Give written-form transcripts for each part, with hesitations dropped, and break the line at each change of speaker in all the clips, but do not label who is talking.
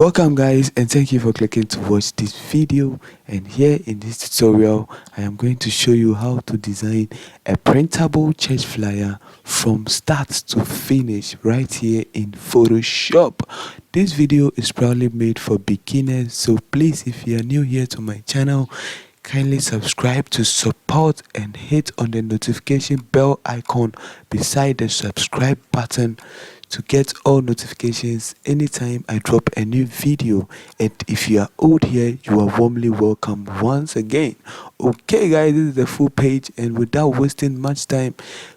Welcome guys, and thank you for clicking to watch this video. And here in this tutorial I am going to show you how to design a printable church flyer from start to finish right here in Photoshop. This video is proudly made for beginners, so please, if you are new here to my channel, kindly subscribe to support and hit on the notification bell icon beside the subscribe button to get all notifications anytime I drop a new video. And if you are old here, you are warmly welcome once again. Okay guys, this is the full page, and without wasting much time,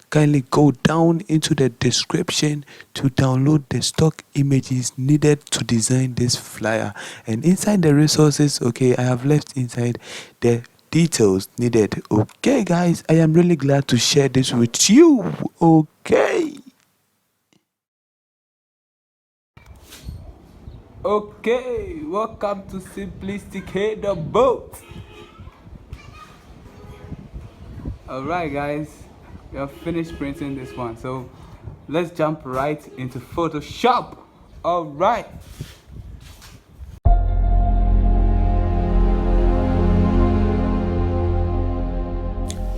kindly go down into the description to download the stock images needed to design this flyer. And inside the resources, okay, I have left inside the details needed. Okay guys, I am really glad to share this with you. Okay, welcome to Simplistic Head the Boat. Alright guys, we have finished printing this one, so let's jump right into Photoshop. Alright.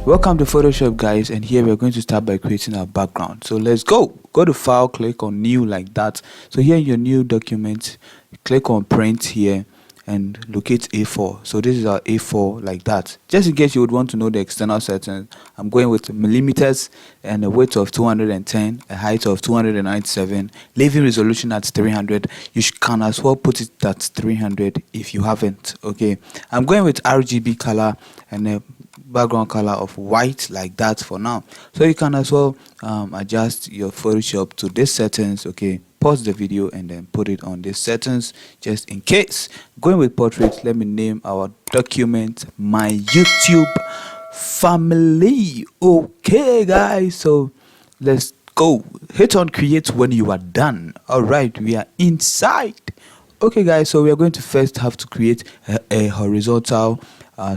Welcome to Photoshop guys, and here we're going to start by creating our background. So let's go to file, click on new like that. So here in your new document, click on print here and locate A4. So this is our A4 like that. Just in case you would want to know the external settings, I'm going with millimeters and a width of 210, a height of 297, leaving resolution at 300. You can as well put it at 300 if you haven't. Okay, I'm going with RGB color and a background color of white like that for now. So you can as well adjust your Photoshop to these settings. Okay, pause the video and then put it on these settings just in case. Going with portrait, let me name our document my YouTube family. Okay guys, so let's go. Hit on create when you are done. All right, we are inside. Okay guys, so we are going to first have to create a horizontal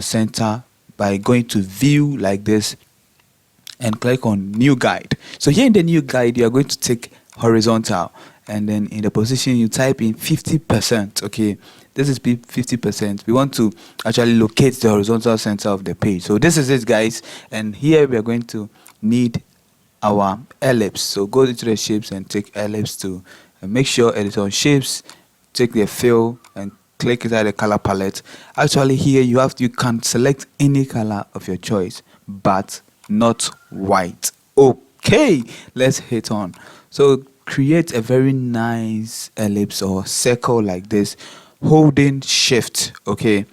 center by going to view like this and click on new guide. So here in the new guide, you are going to take horizontal, and then in the position you type in 50%. Okay, this is 50%. We want to actually locate the horizontal center of the page. So this is it guys, and here we are going to need our ellipse. So go into the shapes and take ellipse to make sure it is on shapes. Take the fill and click inside the color palette. Actually here you can select any color of your choice, but not white. Okay, let's hit on. So create a very nice ellipse or circle like this, holding shift. Okay,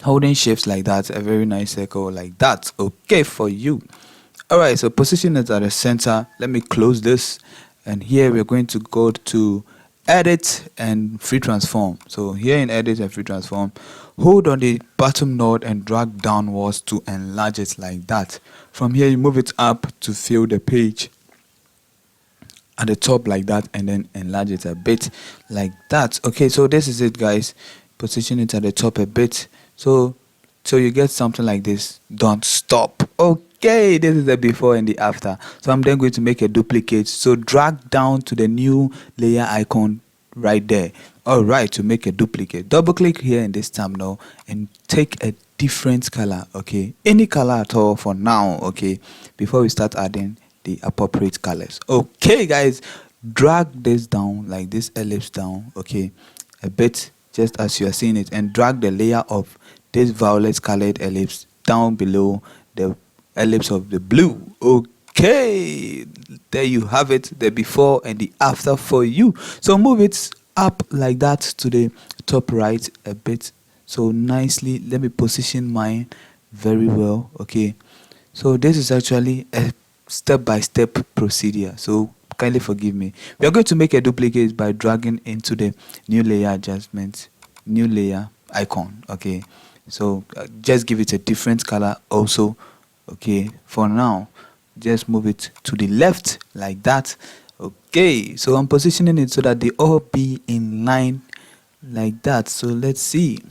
holding shift like that, a very nice circle like that. Okay for you. All right, so position it at the center. Let me close this, and here we're going to go to edit and free transform. So here in edit and free transform, hold on the bottom node and drag downwards to enlarge it like that. From here you move it up to fill the page at the top like that, and then enlarge it a bit like that. Okay, so this is it guys. Position it at the top a bit, so you get something like this. Don't stop. Okay, this is the before and the after. So I'm then going to make a duplicate, so drag down to the new layer icon right there. All right, to make a duplicate, double click here in this thumbnail and take a different color. Okay, any color at all for now. Okay, before we start adding the appropriate colors. Okay guys, drag this down like this, ellipse down, okay, a bit just as you are seeing it, and drag the layer of this violet colored ellipse down below the ellipse of the blue. Okay, there you have it, the before and the after for you. So move it up like that to the top right a bit, so nicely. Let me position mine very well. Okay, so this is actually a step-by-step procedure, so kindly forgive me. We are going to make a duplicate by dragging into the new layer adjustment, new layer icon. Okay, so just give it a different color also. Okay, for now just move it to the left like that. Okay, so I'm positioning it so that they all be in line like that. So let's see.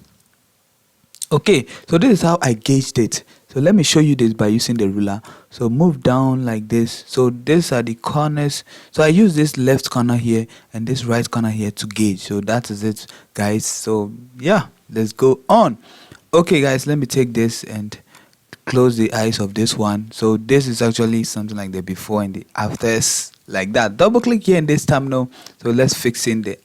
Okay, so this is how I gauged it. So let me show you this by using the ruler. So move down like this. So these are the corners. So I use this left corner here and this right corner here to gauge. So that is it, guys. So yeah, let's go on. Okay guys, let me take this and close the eyes of this one. So this is actually something like the before and the afters, like that. Double click here in this terminal. So let's fix in the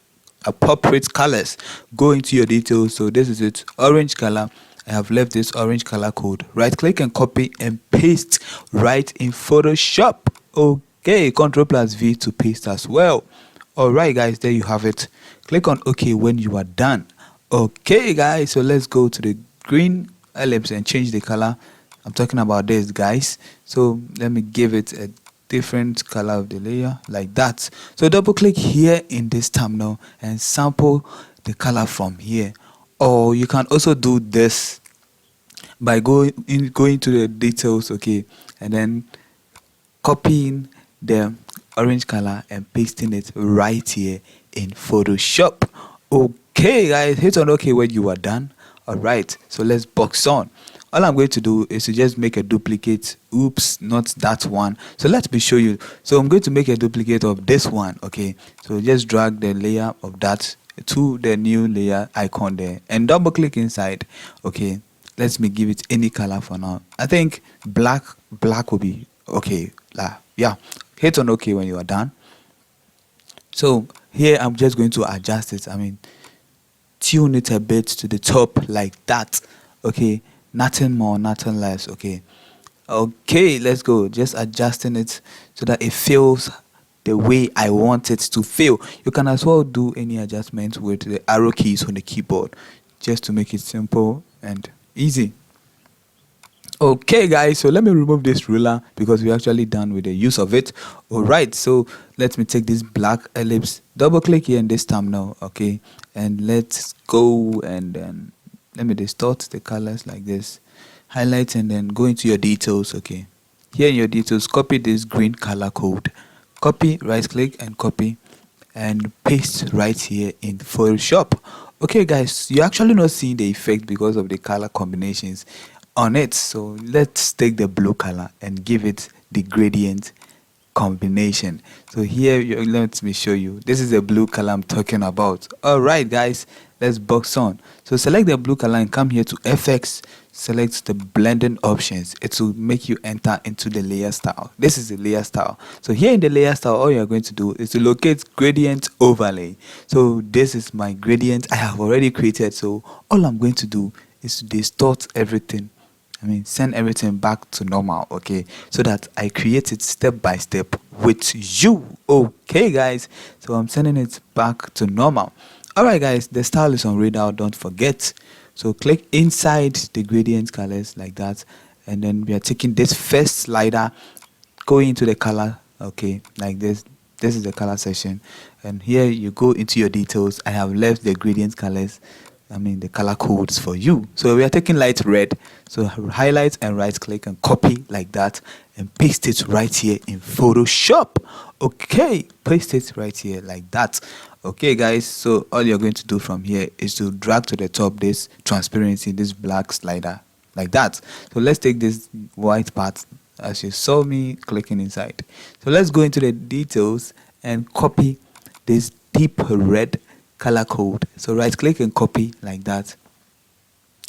appropriate colors. Go into your details. So this is it, orange color. I have left this orange color code. Right click and copy and paste right in Photoshop. Okay, Ctrl plus V to paste as well. Alright guys, there you have it. Click on OK when you are done. Okay guys, so let's go to the green ellipse and change the color. I'm talking about this, guys. So let me give it a different color of the layer, like that. So double click here in this terminal and sample the color from here. Or you can also do this by going to the details, okay, and then copying the orange color and pasting it right here in Photoshop. Okay guys, hit on OK when you are done. Alright, so let's box on. All I'm going to do is to just make a duplicate. Oops, not that one. So let me show you. So I'm going to make a duplicate of this one, okay. So just drag the layer of that to the new layer icon there and double click inside. Okay, let me give it any color for now. I think black will be okay. Yeah, hit on OK when you are done. So here I'm just going to adjust it. I mean, tune it a bit to the top like that. Okay, nothing more, nothing less. Okay, let's go. Just adjusting it so that it feels the way I want it to feel. You can as well do any adjustment with the arrow keys on the keyboard, just to make it simple and easy. Okay guys, so let me remove this ruler because we're actually done with the use of it. Alright, so let me take this black ellipse, double click here in this terminal, okay, and let's go and then let me distort the colors like this, highlight, and then go into your details. Okay, here in your details, copy this green color code, copy, right click and copy and paste right here in Photoshop. Okay guys, you're actually not seeing the effect because of the color combinations on it. So let's take the blue color and give it the gradient combination. So here, let me show you. This is the blue color I'm talking about. Alright guys, let's box on. So select the blue color and come here to FX, select the blending options. It will make you enter into the layer style. This is the layer style. So here in the layer style, all you're going to do is to locate gradient overlay. So this is my gradient I have already created. So all I'm going to do is to distort everything. I mean, send everything back to normal, okay, so that I create it step by step with you. Okay guys, so I'm sending it back to normal. Alright guys, the style is on radar, don't forget. So click inside the gradient colors like that, and then we are taking this first slider, going into the color, okay, like this. This is the color section, and here you go into your details. I have left the gradient colors, I mean the color codes for you. So we are taking light red, so highlight and right click and copy like that and paste it right here in Photoshop. Okay, paste it right here like that. Okay guys, so all you're going to do from here is to drag to the top this transparency, this black slider like that. So let's take this white part as you saw me clicking inside. So let's go into the details and copy this deep red color code. So right click and copy like that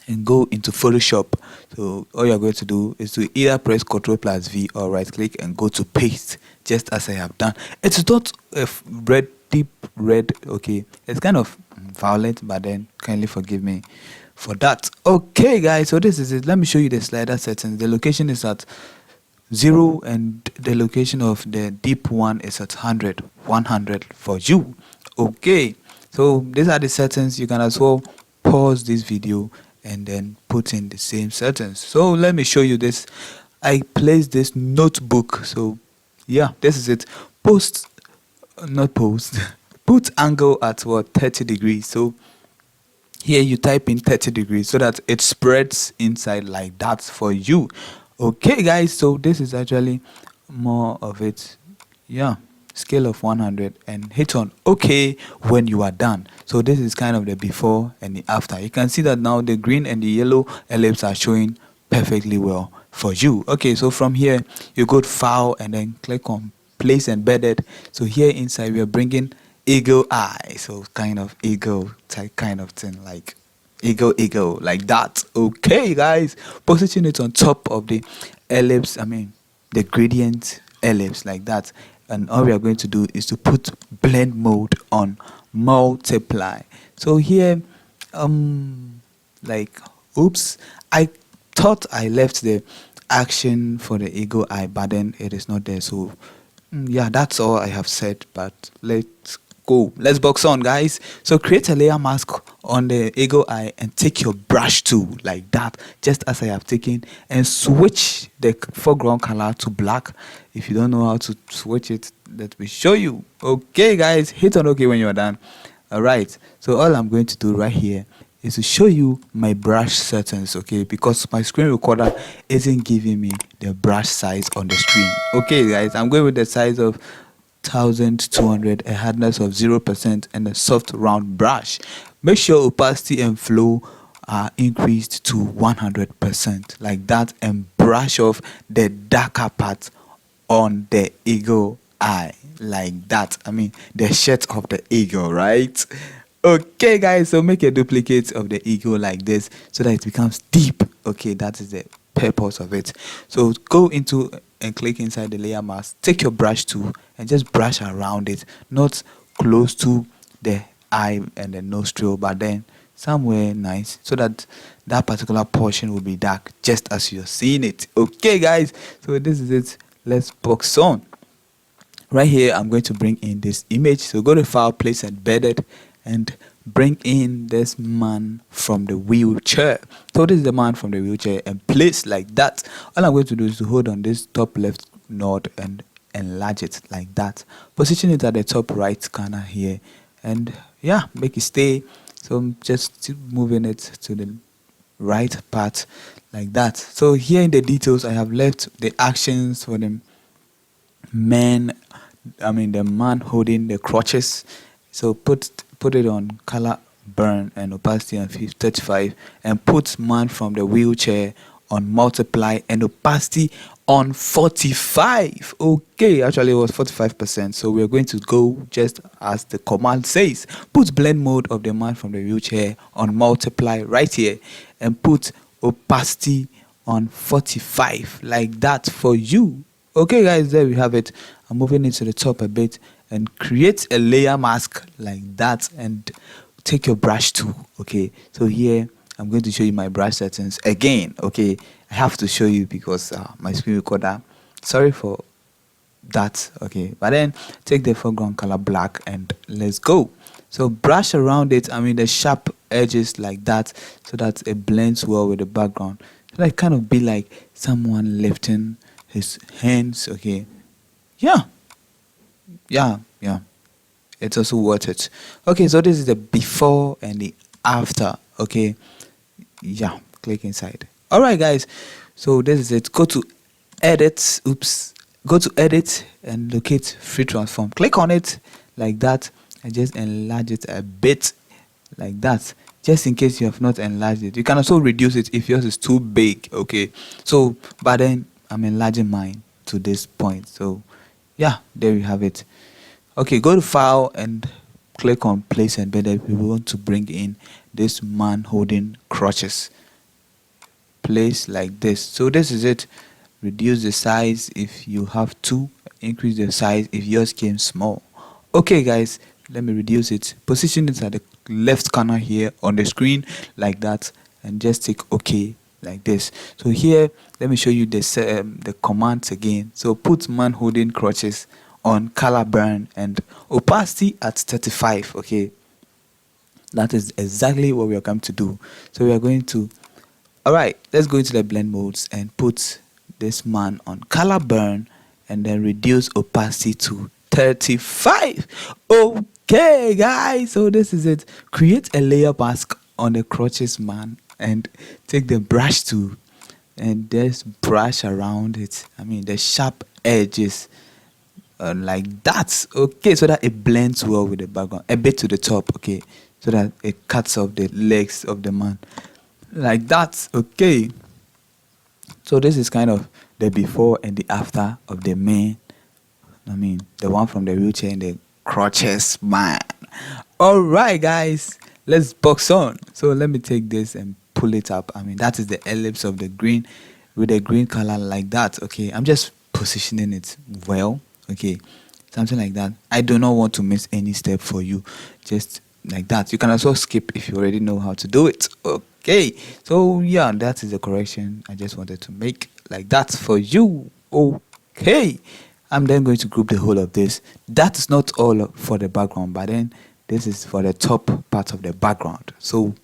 and go into Photoshop. So all you're going to do is to either press Ctrl plus V or right click and go to paste, just as I have done. It's not a red, deep red, okay, it's kind of violet, but then kindly forgive me for that. Okay guys, so this is it. Let me show you the slider settings. The location is at 0 and the location of the deep one is at 100 for you. Okay, so these are the settings. You can as well pause this video and then put in the same settings. So let me show you this. I placed this notebook. So yeah, this is it. Put angle at what, 30 degrees. So here you type in 30 degrees so that it spreads inside like that for you. Okay guys, so this is actually more of it. Yeah, scale of 100 and hit on OK when you are done. So this is kind of the before and the after. You can see that now the green and the yellow ellipse are showing perfectly well for you. Okay, so from here you go to file and then click on place embedded. So here inside we are bringing eagle eye, so kind of eagle type kind of thing, like eagle like that. Okay guys, position it on top of the ellipse, the gradient ellipse like that. And all we are going to do is to put blend mode on multiply. So here like oops, I thought I left the action for the eagle eye, but then it is not there. So yeah, that's all I have said, but let's go. Let's box on guys. So create a layer mask on the eagle eye and take your brush tool like that, just as I have taken, and switch the foreground color to black. If you don't know how to switch it, let me show you. Okay guys, hit on OK when you're done. All right, so all I'm going to do right here is to show you my brush settings, okay, because my screen recorder isn't giving me the brush size on the screen. Okay guys, I'm going with the size of 1200, a hardness of 0%, and a soft round brush. Make sure opacity and flow are increased to 100% like that, and brush off the darker part on the eagle eye like that. The shirt of the eagle, right? Okay guys, so make a duplicate of the eagle like this so that it becomes deep. Okay, that is the purpose of it. So go into and click inside the layer mask, take your brush tool and just brush around it, not close to the eye and the nostril, but then somewhere nice, so that that particular portion will be dark just as you're seeing it. Okay guys, so this is it. Let's box on. Right here I'm going to bring in this image, so go to file, place embedded, and bring in this man from the wheelchair. So this is the man from the wheelchair, and place like that. All I'm going to do is to hold on this top left node and enlarge it like that. Position it at the top right corner here, and yeah, make it stay. So I'm just moving it to the right part like that. So here in the details I have left the actions for the man, the man holding the crutches. So put it on color burn and opacity on 35, and put man from the wheelchair on multiply and opacity on 45. Okay, actually it was 45%, so we're going to go just as the command says. Put blend mode of the man from the wheelchair on multiply right here, and put opacity on 45 like that for you. Okay guys, there we have it. I'm moving it to the top a bit and create a layer mask like that, and take your brush tool. Okay, so here I'm going to show you my brush settings again. Okay, I have to show you because my screen recorder, sorry for that. Okay, but then take the foreground color black and let's go. So brush around it, the sharp edges like that, so that it blends well with the background, so that it kind of be like someone lifting his hands. Okay, yeah, it's also worth it. Okay, so this is the before and the after. Okay, yeah, click inside. All right guys, so this is it. Go to edit, go to edit and locate free transform. Click on it like that and just enlarge it a bit like that, just in case you have not enlarged it. You can also reduce it if yours is too big. Okay, so but then I'm enlarging mine to this point. So yeah, there you have it. Okay, go to file and click on place embedded. We want to bring in this man holding crutches. Place like this. So this is it. Reduce the size if you have to, increase the size if yours came small. Okay guys, let me reduce it. Position it at the left corner here on the screen like that, and just take OK like this. So here let me show you the commands again. So put man holding crutches on color burn and opacity at 35. Okay, that is exactly what we are going to do. So we are going to, all right, let's go into the blend modes and put this man on color burn and then reduce opacity to 35. Okay guys, so this is it. Create a layer mask on the crutches man and take the brush tool and just brush around it, the sharp edges like that. Okay, so that it blends well with the background a bit to the top. Okay, so that it cuts off the legs of the man like that. Okay, So this is kind of the before and the after of the man. I mean, the one from the wheelchair and the crutches man. All right, guys, let's box on. So let me take this and pull it up. I mean, that is the ellipse of the green with the green color like that. Okay, I'm just positioning it well. Okay, something like that. I do not want to miss any step for you. Just like that. You can also skip if you already know how to do it. Okay, so yeah, that is the correction I just wanted to make like that for you. Okay, I'm then going to group the whole of this. That's not all for the background, but then this is for the top part of the background. So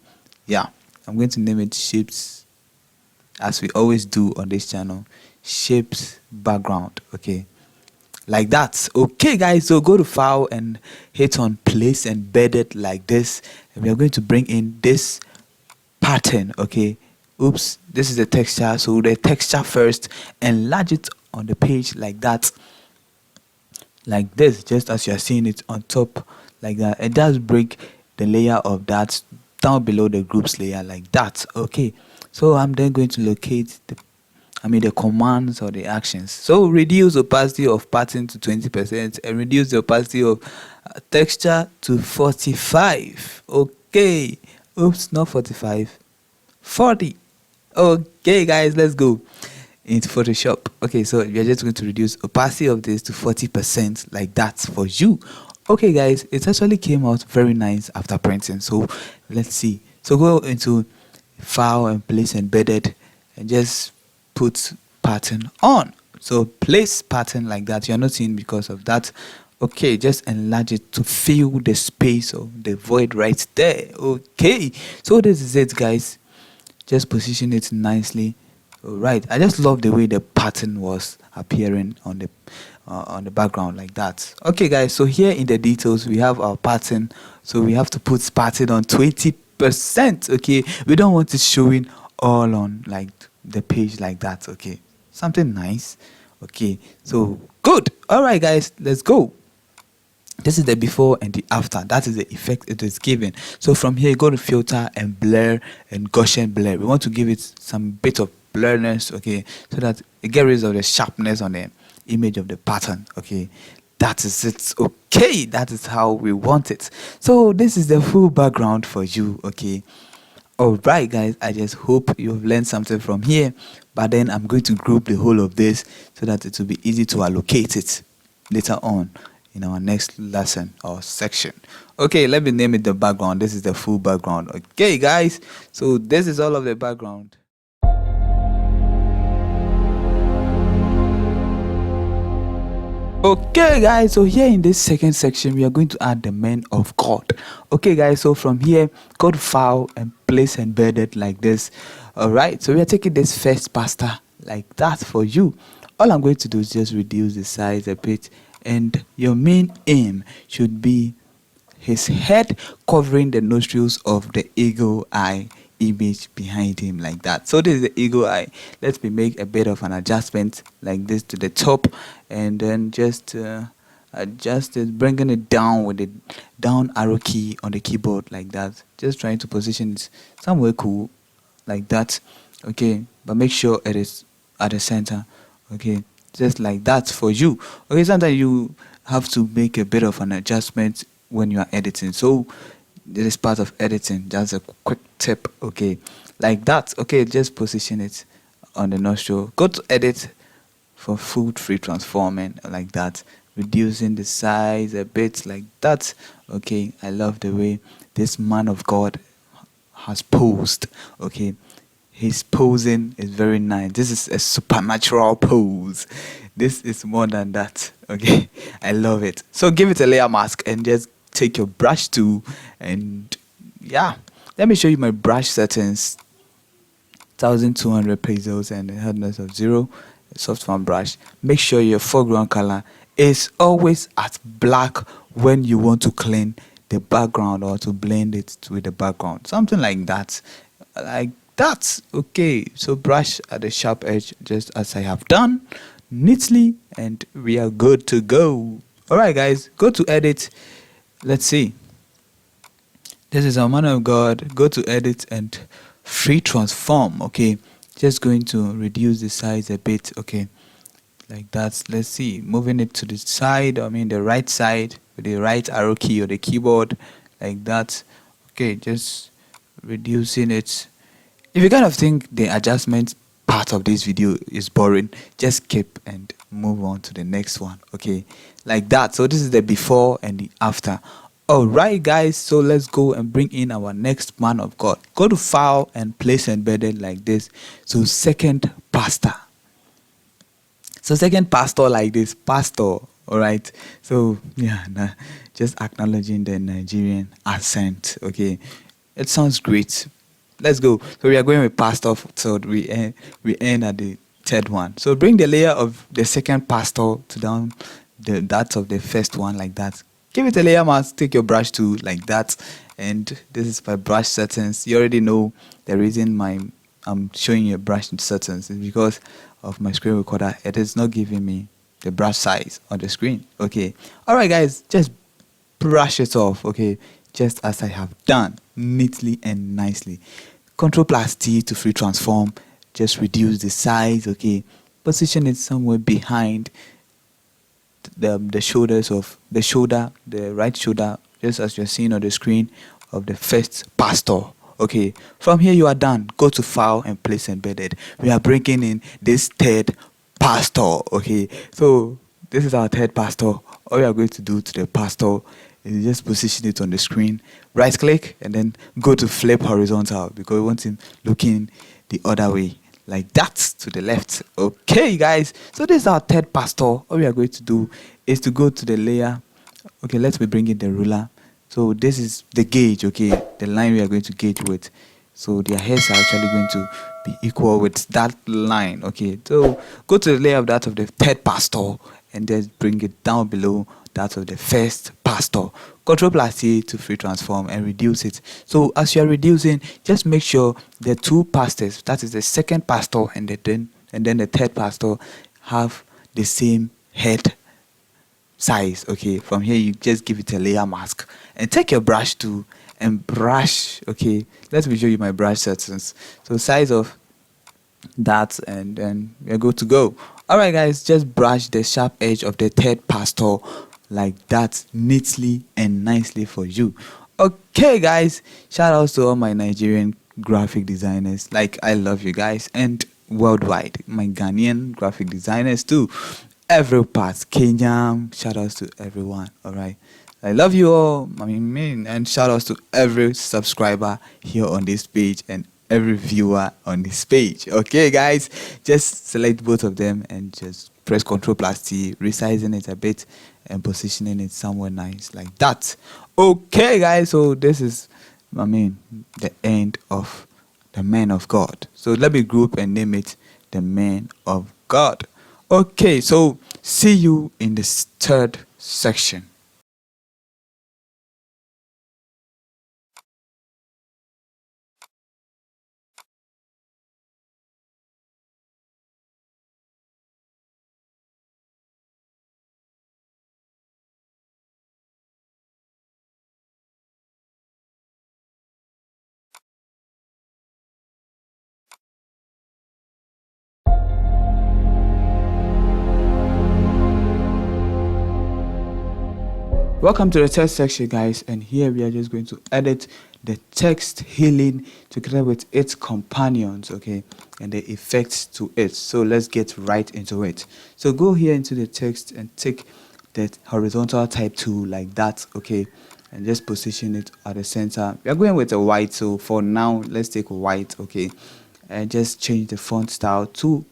yeah, I'm going to name it shapes, as we always do on this channel, shapes background. Okay, like that. Okay, guys, so go to file and hit on place embedded like this, and we are going to bring in this pattern. Okay, oops, this is the texture, so the texture first, enlarge it on the page like that, like this, just as you are seeing it on top like that. It does break the layer of that down below the groups layer like that. Okay, so I'm then going to locate the commands or the actions. So reduce opacity of pattern to 20% and reduce the opacity of texture to 45. Okay, oops, not 45, 40. Okay, guys, let's go into Photoshop. Okay, so we are just going to reduce opacity of this to 40% like that for you. Okay, guys, it actually came out very nice after printing. So let's see. So go into file and place embedded and just put pattern on. So place pattern like that. You're not seeing because of that. Okay, just enlarge it to fill the space of the void right there. Okay, so this is it, guys. Just position it nicely. All right, I just love the way the pattern was appearing on the background like that. Okay, guys, so here in the details we have our pattern. So we have to put pattern on 20%. Okay, we don't want it showing all on like the page like that. Okay, something nice. Okay, so good. All right, guys, let's go. This is the before and the after. That is the effect it is giving. So from here, go to filter and blur and Gaussian blur. We want to give it some bit of blurriness, okay, so that it gets rid of the sharpness on the image of the pattern. Okay, that is it. Okay, that is how we want it. So this is the full background for you. Okay, all right, guys, I just hope you've learned something from here, but then I'm going to group the whole of this so that it will be easy to allocate it later on in our next lesson or section. Okay, let me name it the background. This is the full background. Okay, guys, so this is all of the background. Okay, guys, so here in this second section we are going to add the man of God. Okay, guys, so from here, go to file and place embedded like this. All right, so we are taking this first pastor like that for you. All I'm going to do is just reduce the size a bit, and your main aim should be his head covering the nostrils of the eagle eye image behind him like that. So this is the eagle eye. Let me make a bit of an adjustment like this to the top, and then just adjust it, bringing it down with the down arrow key on the keyboard like that. Just trying to position it somewhere cool like that. Okay, but make sure it is at the center. Okay, just like that for you. Okay, sometimes you have to make a bit of an adjustment when you are editing. So this is part of editing. Just a quick tip. Okay, like that. Okay, just position it on the nostril. Go to edit for full free transforming like that, reducing the size a bit like that. Okay, I love the way this man of God has posed. Okay, his posing is very nice. This is a supernatural pose. This is more than that. Okay, I love it. So give it a layer mask and just take your brush tool, and yeah, let me show you my brush settings. 1200 pixels and a hardness of 0. Soft fan brush. Make sure your foreground color is always at black when you want to clean the background or to blend it with the background, something like that, like that. Okay, so brush at the sharp edge just as I have done neatly, and we are good to go. All right, guys, go to edit. Let's see, this is our man of God. Go to edit and free transform. Okay, just going to reduce the size a bit, okay, like that. Let's see, moving it to the side, I mean the right side with the right arrow key or the keyboard, like that. Okay, just reducing it. If you kind of think the adjustment part of this video is boring, just skip and move on to the next one, okay, like that. So this is the before and the after. All right guys, so let's go and bring in our next man of God. Go to file and place embedded like this. So second pastor. So second pastor like this, pastor. All right. So yeah, nah, just acknowledging the Nigerian accent. Okay, it sounds great. Let's go. So we are going with pastor. So we end at the third one. So bring the layer of the second pastor to down that of the first one like that. Give it a layer mask. Take your brush tool like that. And this is my brush settings. You already know the reason I'm showing you a brush settings is because of my screen recorder. It is not giving me the brush size on the screen. Okay. All right, guys. Just brush it off. Okay. Just as I have done, neatly and nicely. Control plus T to free transform. Just reduce the size. Okay. Position it somewhere behind the shoulders of the right shoulder, just as you're seeing on the screen of the first pastor. Okay, from here you are done. Go to file and place embedded. We are bringing in this third pastor. Okay, so this is our third pastor. All we are going to do to the pastor is just position it on the screen, right click, and then go to flip horizontal because we want him looking the other way, like that, to the left. Okay guys, so this is our third pastor. All we are going to do is to go to the layer. Okay, let me bring in the ruler. So this is the gauge, okay, the line we are going to gauge with. So their heads are actually going to be equal with that line. Okay, so go to the layer of that of the third pastor and then bring it down below that of the first pastor. Control plus C to free transform and reduce it. So as you are reducing, just make sure the two pastors, that is the second pastor and then the third pastor, have the same head size. Okay, from here you just give it a layer mask and take your brush tool and brush. Okay, let me show you my brush settings. So size of that, and then we're good to go. All right guys, just brush the sharp edge of the third pastor like that, neatly and nicely for you. Okay guys, shout out to all my Nigerian graphic designers. Like, I love you guys, and worldwide, my Ghanaian graphic designers too. Every part, Kenya, shout outs to everyone. All right, I love you all. I mean, and shout outs to every subscriber here on this page and every viewer on this page. Okay guys, just select both of them and just press Ctrl plus T, resizing it a bit and positioning it somewhere nice like that. Okay guys, so this is the end of the man of God. So let me group and name it the man of God. Okay, so see you in the third section. Welcome to the third section guys, and here we are just going to edit the text healing together with its companions, okay, and the effects to it. So let's get right into it. So go here into the text and take that horizontal type tool like that, okay, and just position it at the center. We are going with a white, so for now let's take white, okay, and just change the font style to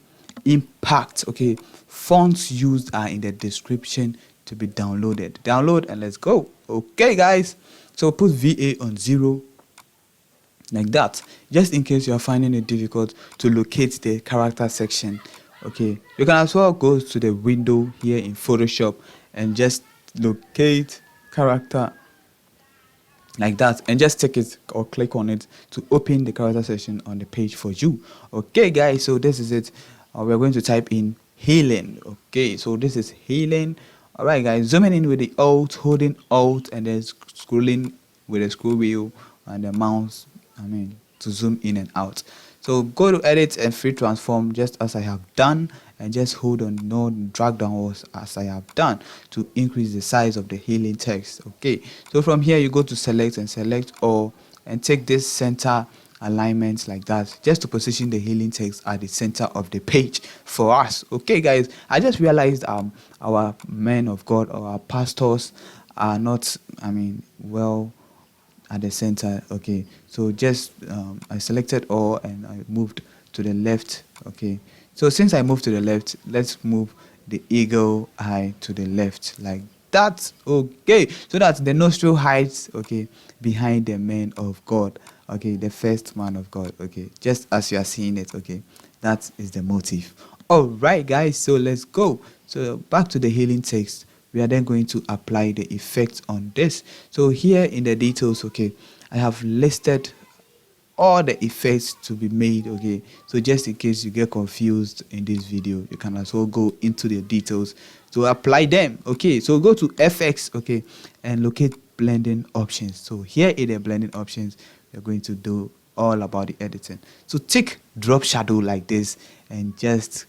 impact. Okay, fonts used are in the description to be downloaded. Download and let's go. Okay guys, so put VA on 0 like that, just in case you are finding it difficult to locate the character section. Okay, you can as well go to the window here in Photoshop and just locate character like that, and just take it or click on it to open the character section on the page for you. Okay guys, so this is it. We're going to type in healing. Okay, so this is healing. All right guys, zooming in with the alt, holding alt, and then scrolling with the scroll wheel and the mouse, to zoom in and out. So go to edit and free transform just as I have done, and just hold on node, drag downwards as I have done to increase the size of the healing text. Okay, so from here you go to select and select all, and take this center alignment like that, just to position the healing text at the center of the page for us. Okay guys, I just realized our men of God or our pastors are not, well, at the center. Okay, so just I selected all and I moved to the left. Okay, so since I moved to the left, let's move the eagle eye to the left like that. Okay, so that's the nostril heights, okay, behind the man of God, okay, the first man of God. Okay, just as you are seeing it. Okay, that is the motive. All right guys, so let's go. So back to the healing text. We are then going to apply the effect on this. So here in the details, okay, I have listed all the effects to be made. Okay, so just in case you get confused in this video, you can as well go into the details to apply them. Okay, so go to FX, okay, and locate blending options. So here in the blending options, we're going to do all about the editing. So take drop shadow like this and just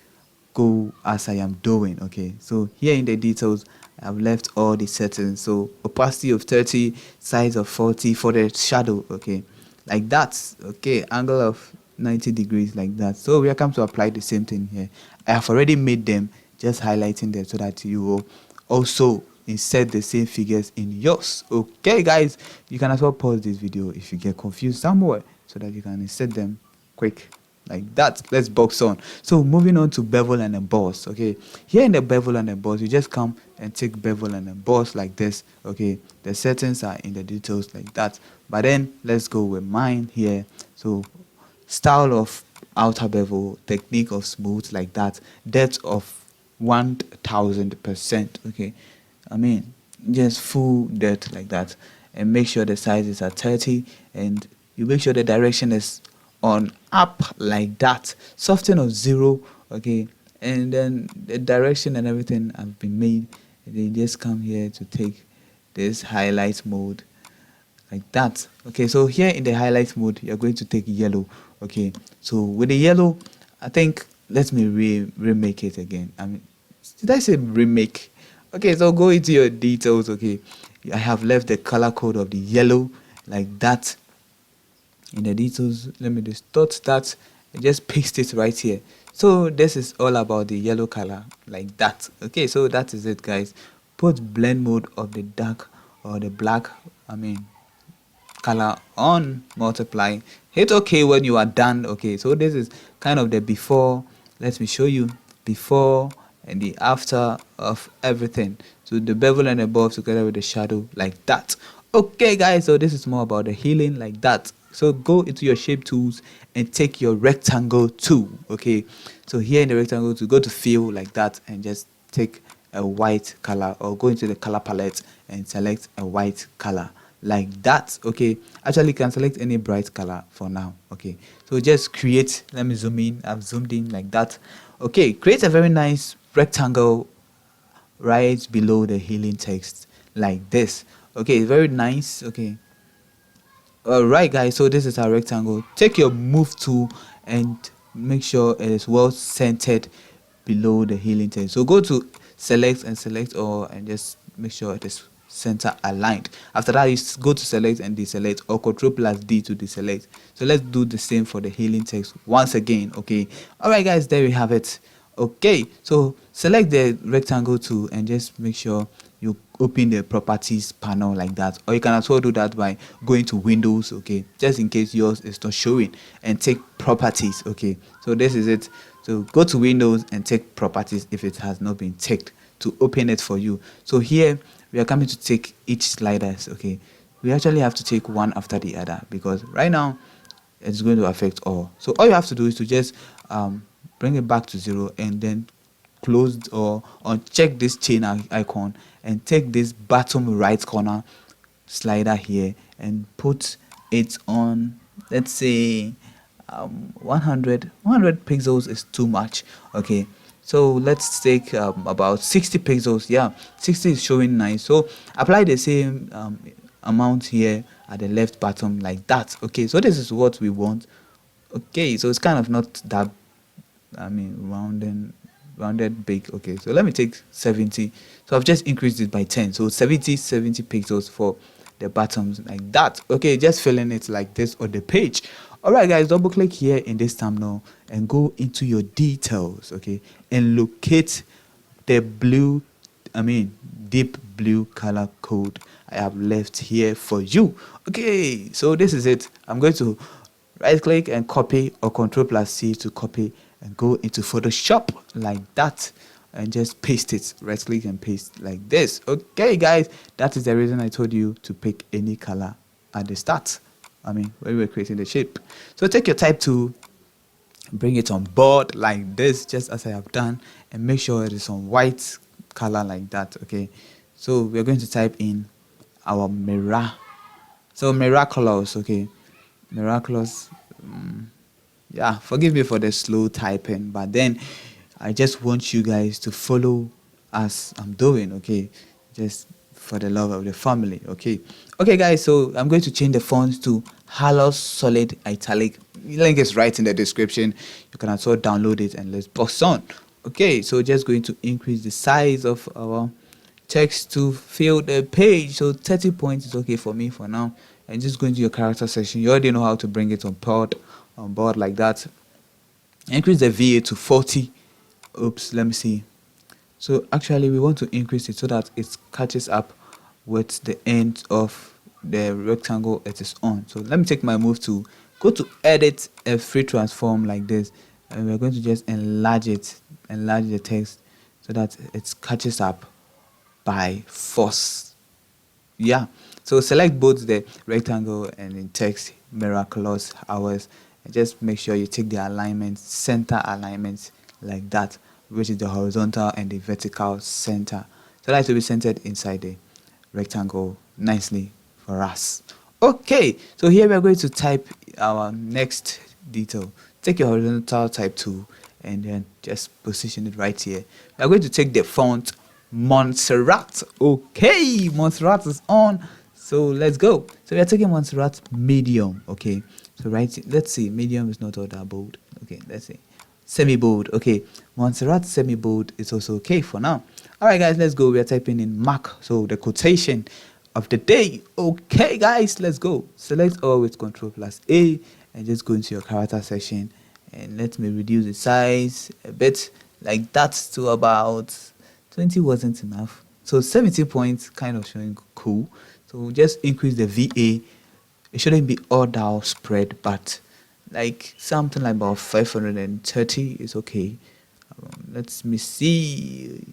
go as I am doing. Okay, so here in the details, I've left all the settings. So opacity of 30, size of 40 for the shadow. Okay, like that. Okay, angle of 90 degrees like that. So we are come to apply the same thing here. I have already made them, just highlighting them so that you will also insert the same figures in yours. Okay guys, you can as well pause this video if you get confused somewhere so that you can insert them quick like that. Let's box on. So moving on to bevel and emboss. Okay, here in the bevel and emboss, you just come and take bevel and emboss like this. Okay, the settings are in the details like that, but then let's go with mine here. So style of outer bevel, technique of smooth like that, depth of 1000%. Okay, just full depth like that, and make sure the sizes are 30, and you make sure the direction is on up like that. Soften of 0. Okay, and then the direction and everything have been made, and then just come here to take this highlight mode like that. Okay, so here in the highlight mode, you're going to take yellow. Okay, so with the yellow, I think let me remake it again. Did I say remake? Okay, so go into your details. Okay, I have left the color code of the yellow like that. In the details, let me distort that and just paste it right here. So this is all about the yellow color like that. Okay, so that is it guys. Put blend mode of the dark or the black color on, multiply, hit OK when you are done. Okay, so this is kind of the before. Let me show you before and the after of everything. So the bevel and above together with the shadow like that. Okay guys, so this is more about the healing like that. So go into your shape tools and take your rectangle tool. Okay, so here in the rectangle tool, go to fill like that and just take a white color, or go into the color palette and select a white color like that. Okay, actually you can select any bright color for now. Okay, so just create, let me zoom in, I've zoomed in like that. Okay, create a very nice rectangle right below the healing text like this. Okay, very nice. Okay, all right guys, so this is our rectangle. Take your move tool and make sure it is well centered below the healing text. So go to select and select all, and just make sure it is center aligned. After that, you go to select and deselect, or Ctrl+D to deselect. So let's do the same for the healing text once again. Okay, all right guys, there we have it. Okay, so select the rectangle tool and just make sure you open the properties panel like that, or you can also do that by going to Windows. Okay, just in case yours is not showing, and take properties. Okay, so this is it. So go to Windows and take properties if it has not been ticked to open it for you. So here we are coming to take each sliders. Okay, we actually have to take one after the other because right now it's going to affect all. So all you have to do is to just bring it back to 0 and then close or uncheck this chain icon and take this bottom right corner slider here and put it on, let's say 100 pixels is too much. Okay, so let's take about 60 pixels. Yeah, 60 is showing nice, so apply the same amount here at the left bottom like that. Okay, so this is what we want. Okay, so it's kind of not that, rounded big. Okay, so let me take 70. So I've just increased it by 10, so 70 pixels for the bottoms, like that. Okay, just filling it like this on the page. All right guys, double click here in this thumbnail and go into your details, okay, and locate the blue, deep blue color code I have left here for you. Okay, so this is it. I'm going to right click and copy, or Control plus C to copy, and go into Photoshop like that, and just paste it. Right click and paste like this. Okay guys, that is the reason I told you to pick any color at the start, when we were creating the shape. So take your type tool, bring it on board like this, just as I have done, and make sure it is on white color like that. Okay, so we're going to type in our miraculous. Okay, miraculous. Yeah, forgive me for the slow typing, but then I just want you guys to follow as I'm doing. Okay, just for the love of the family. Okay guys, so I'm going to change the font to Harlow Solid Italic. Link is right in the description. You can also download it, and let's box on. Okay, so just going to increase the size of our text to fill the page. So 30 points is okay for me for now. And just going to your character section, you already know how to bring it on board like that. Increase the VA to 40. Oops, let me see. So actually we want to increase it so that it catches up with the end of the rectangle it is on. So let me take my move to go to edit a free transform like this, and we're going to just enlarge the text so that it catches up by force. Yeah, so select both the rectangle and in text miraculous hours, and just make sure you take the alignment, center alignment like that, which is the horizontal and the vertical center, so that it will be centered inside the rectangle nicely for us. Okay, so here we are going to type our next detail. Take your horizontal type tool and then just position it right here. We are going to take the font Montserrat. Okay, Montserrat is on, so let's go. So we are taking Montserrat medium. Okay, so let's see, medium is not all that bold. Okay, let's see, semi-bold. Okay, Montserrat semi-bold is also okay for now. All right guys, let's go. We are typing in Mac, so the quotation of the day. Okay guys, let's go. Select all with Control plus A and just go into your character section, and let me reduce the size a bit like that to about 20. Wasn't enough, so 70 points kind of showing cool. So just increase the VA. It shouldn't be all down spread, but like something like about 530 is okay. Let me see.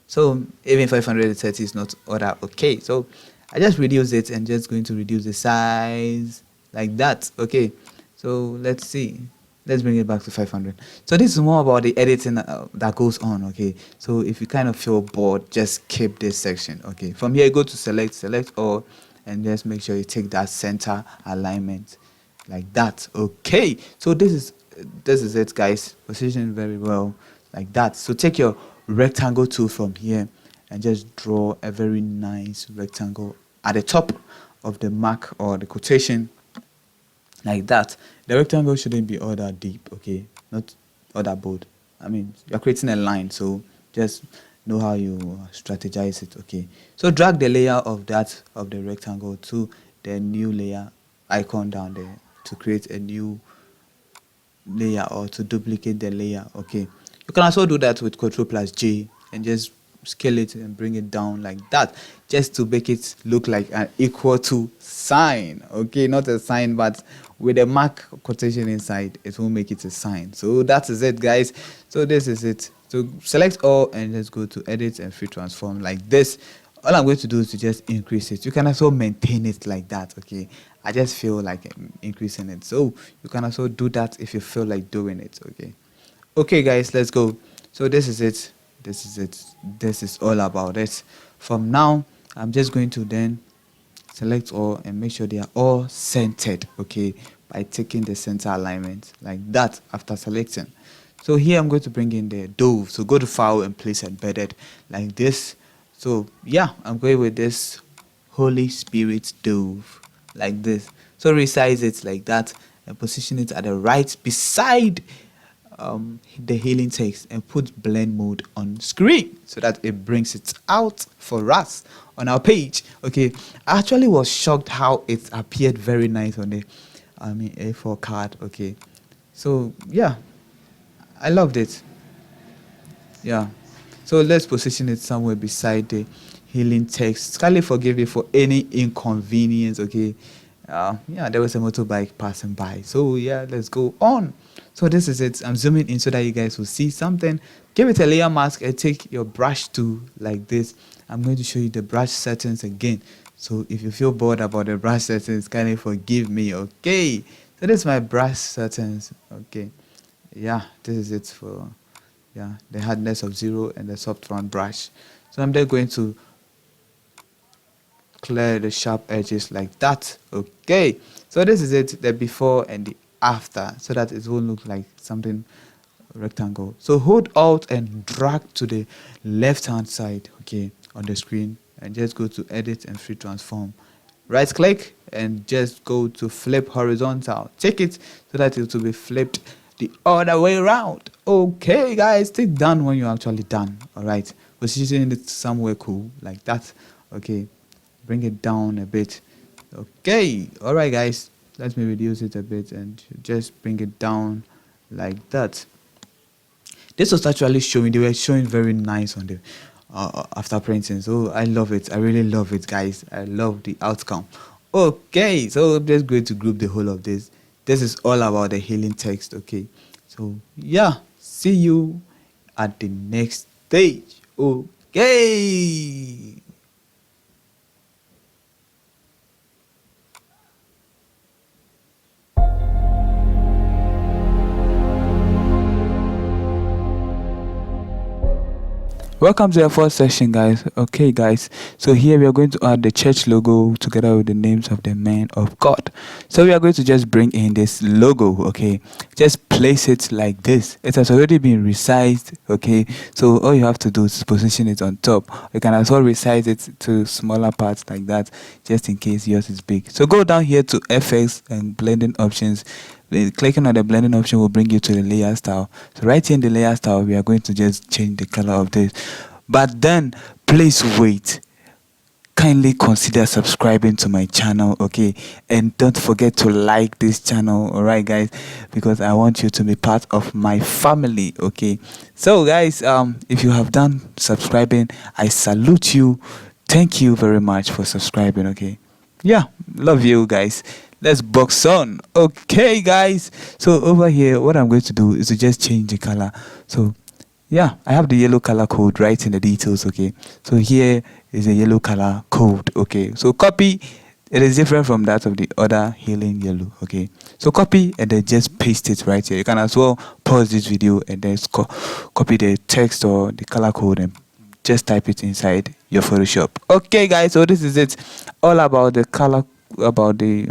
So even 530 is not all that okay. So I just reduce it, and just going to reduce the size like that. Okay, so let's see. Let's bring it back to 500. So this is more about the editing that goes on. Okay, so if you kind of feel bored, just keep this section. Okay, from here go to select all, and just make sure you take that center alignment like that. Okay, so this is it guys. Position very well like that. So take your rectangle tool from here and just draw a very nice rectangle at the top of the mark or the quotation like that. The rectangle shouldn't be all that deep, okay, not all that bold. You're creating a line, so just know how you strategize it. Okay, so drag the layer of the rectangle to the new layer icon down there to create a new layer, or to duplicate the layer. Okay, you can also do that with Ctrl plus J and just scale it and bring it down like that, just to make it look like an equal to sign. Okay, not a sign, but with a mark quotation inside, it will make it a sign. So that is it guys. So this is it. So select all and let's go to edit and free transform like this. All I'm going to do is to just increase it. You can also maintain it like that. Okay, I just feel like increasing it, so you can also do that if you feel like doing it. Okay guys, let's go. So this is it. This is all about it. From now, I'm just going to then select all and make sure they are all centered, okay, by taking the center alignment like that after selecting. So here I'm going to bring in the dove. So go to file and place embedded like this. So yeah, I'm going with this Holy Spirit dove like this. So resize it like that and position it at the right beside the healing text, and put blend mode on screen so that it brings it out for us on our page. Okay, I actually was shocked how it appeared very nice on the A4 card. Okay, so yeah, I loved it. Yeah, so let's position it somewhere beside the healing text. Kindly forgive me for any inconvenience. Okay, yeah, there was a motorbike passing by, so yeah, let's go on. So this is it. I'm zooming in so that you guys will see something. Give it a layer mask and take your brush tool like this. I'm going to show you the brush settings again, so if you feel bored about the brush settings, kindly forgive me. Okay, so this is my brush settings. Okay, yeah, this is it for the hardness of 0 and the soft round brush. So I'm then going to clear the sharp edges like that. Okay, so this is it, the before and the after, so that it won't look like something rectangle. So hold Alt and drag to the left hand side, okay, on the screen, and just go to edit and free transform. Right click and just go to flip horizontal. Check it so that it will be flipped the other way around. Okay guys, take done when you're actually done. All right, positioning it somewhere cool like that. Okay, bring it down a bit. Okay, all right guys, let me reduce it a bit and just bring it down like that. This was actually showing, they were showing very nice on the after printing, so I love it. I really love it guys. I love the outcome. Okay, so I'm just going to group the whole of this. This is all about the healing text. Okay, so yeah, see you at the next stage. Okay. Welcome to our first session, guys. Okay guys, so here we are going to add the church logo together with the names of the men of God. So we are going to just bring in this logo. Okay, just place it like this. It has already been resized. Okay, so all you have to do is position it on top. You can as well resize it to smaller parts like that, just in case yours is big. So go down here to FX and blending options. Clicking on the blending option will bring you to the layer style. So right here in the layer style, we are going to just change the color of this. But then please wait, kindly consider subscribing to my channel, okay, and don't forget to like this channel. All right guys, because I want you to be part of my family. Okay, so guys, if you have done subscribing, I salute you. Thank you very much for subscribing. Okay, yeah, love you guys. Let's box on. Okay guys, so over here what I'm going to do is to just change the color. So yeah, I have the yellow color code right in the details. Okay, so here is a yellow color code. Okay, so copy. It is different from that of the other healing yellow. Okay, so copy and then just paste it right here. You can as well pause this video and then copy the text or the color code and just type it inside your Photoshop. Okay guys, so this is it, all about the color, about the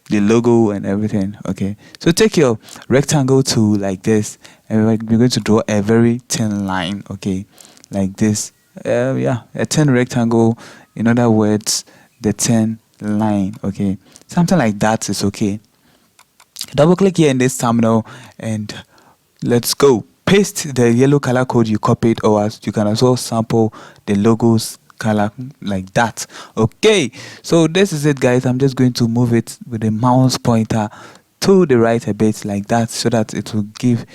the logo and everything. Okay, so take your rectangle tool like this, and we're going to draw a very thin line. Okay, like this. Yeah, a thin rectangle, in other words, the thin line. Okay, something like that is okay. Double click here in this terminal and let's go. Paste the yellow color code you copied, or as you can also sample the logos color like that. Okay, so this is it guys. I'm just going to move it with the mouse pointer to the right a bit like that, so that it will give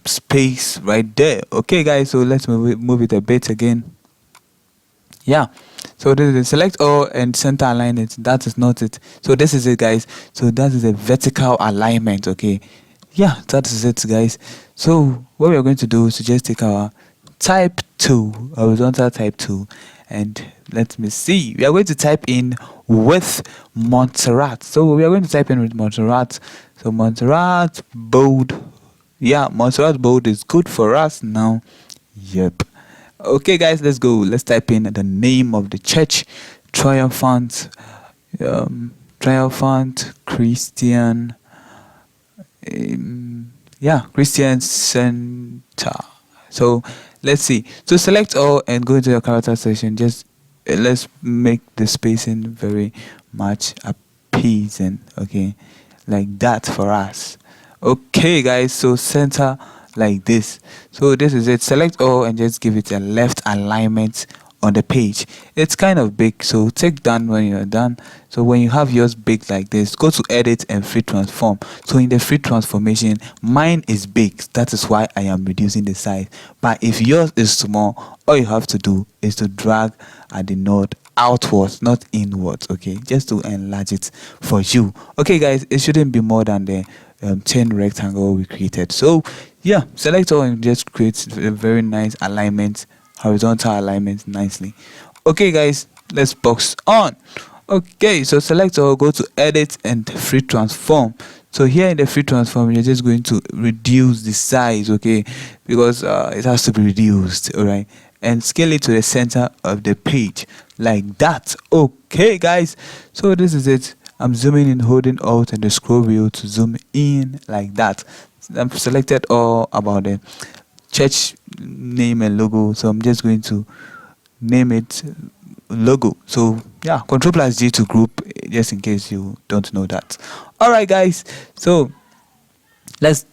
space right there. Okay guys, so let's move it a bit again. Yeah, so this is select all and center align it. That is not it. So this is it guys. So that is a vertical alignment. Okay, yeah, that is it guys. So what we are going to do is to just take our type 2, horizontal type 2, and let me see, we are going to type in with Montserrat. So we are going to type in with Montserrat. So Montserrat bold. Yeah, Montserrat bold is good for us now. Yep. Okay guys, let's go. Let's type in the name of the church. Triumphant Christian, Christian Center. So let's see. So select all and go into your character section. Just let's make the spacing very much appeasing. Okay, like that for us. Okay guys, so center like this. So this is it. Select all and just give it a left alignment on the page. It's kind of big, so take done when you're done. So when you have yours big like this, go to edit and free transform. So in the free transformation, mine is big, that is why I am reducing the size. But if yours is small, all you have to do is to drag at the node outwards, not inwards, okay, just to enlarge it for you. Okay guys, it shouldn't be more than the 10 rectangle we created. So yeah, select all and just create a very nice alignment, horizontal alignment nicely. Okay guys, let's box on. Okay, so select all, go to edit and free transform. So here in the free transform, you're just going to reduce the size, okay, because it has to be reduced, all right, and scale it to the center of the page like that. Okay guys, so this is it. I'm zooming in, holding alt and the scroll wheel to zoom in like that. I've selected all about the church name and logo, so I'm just going to name it logo. So yeah, Ctrl+G to group, just in case you don't know that. All right guys, so let's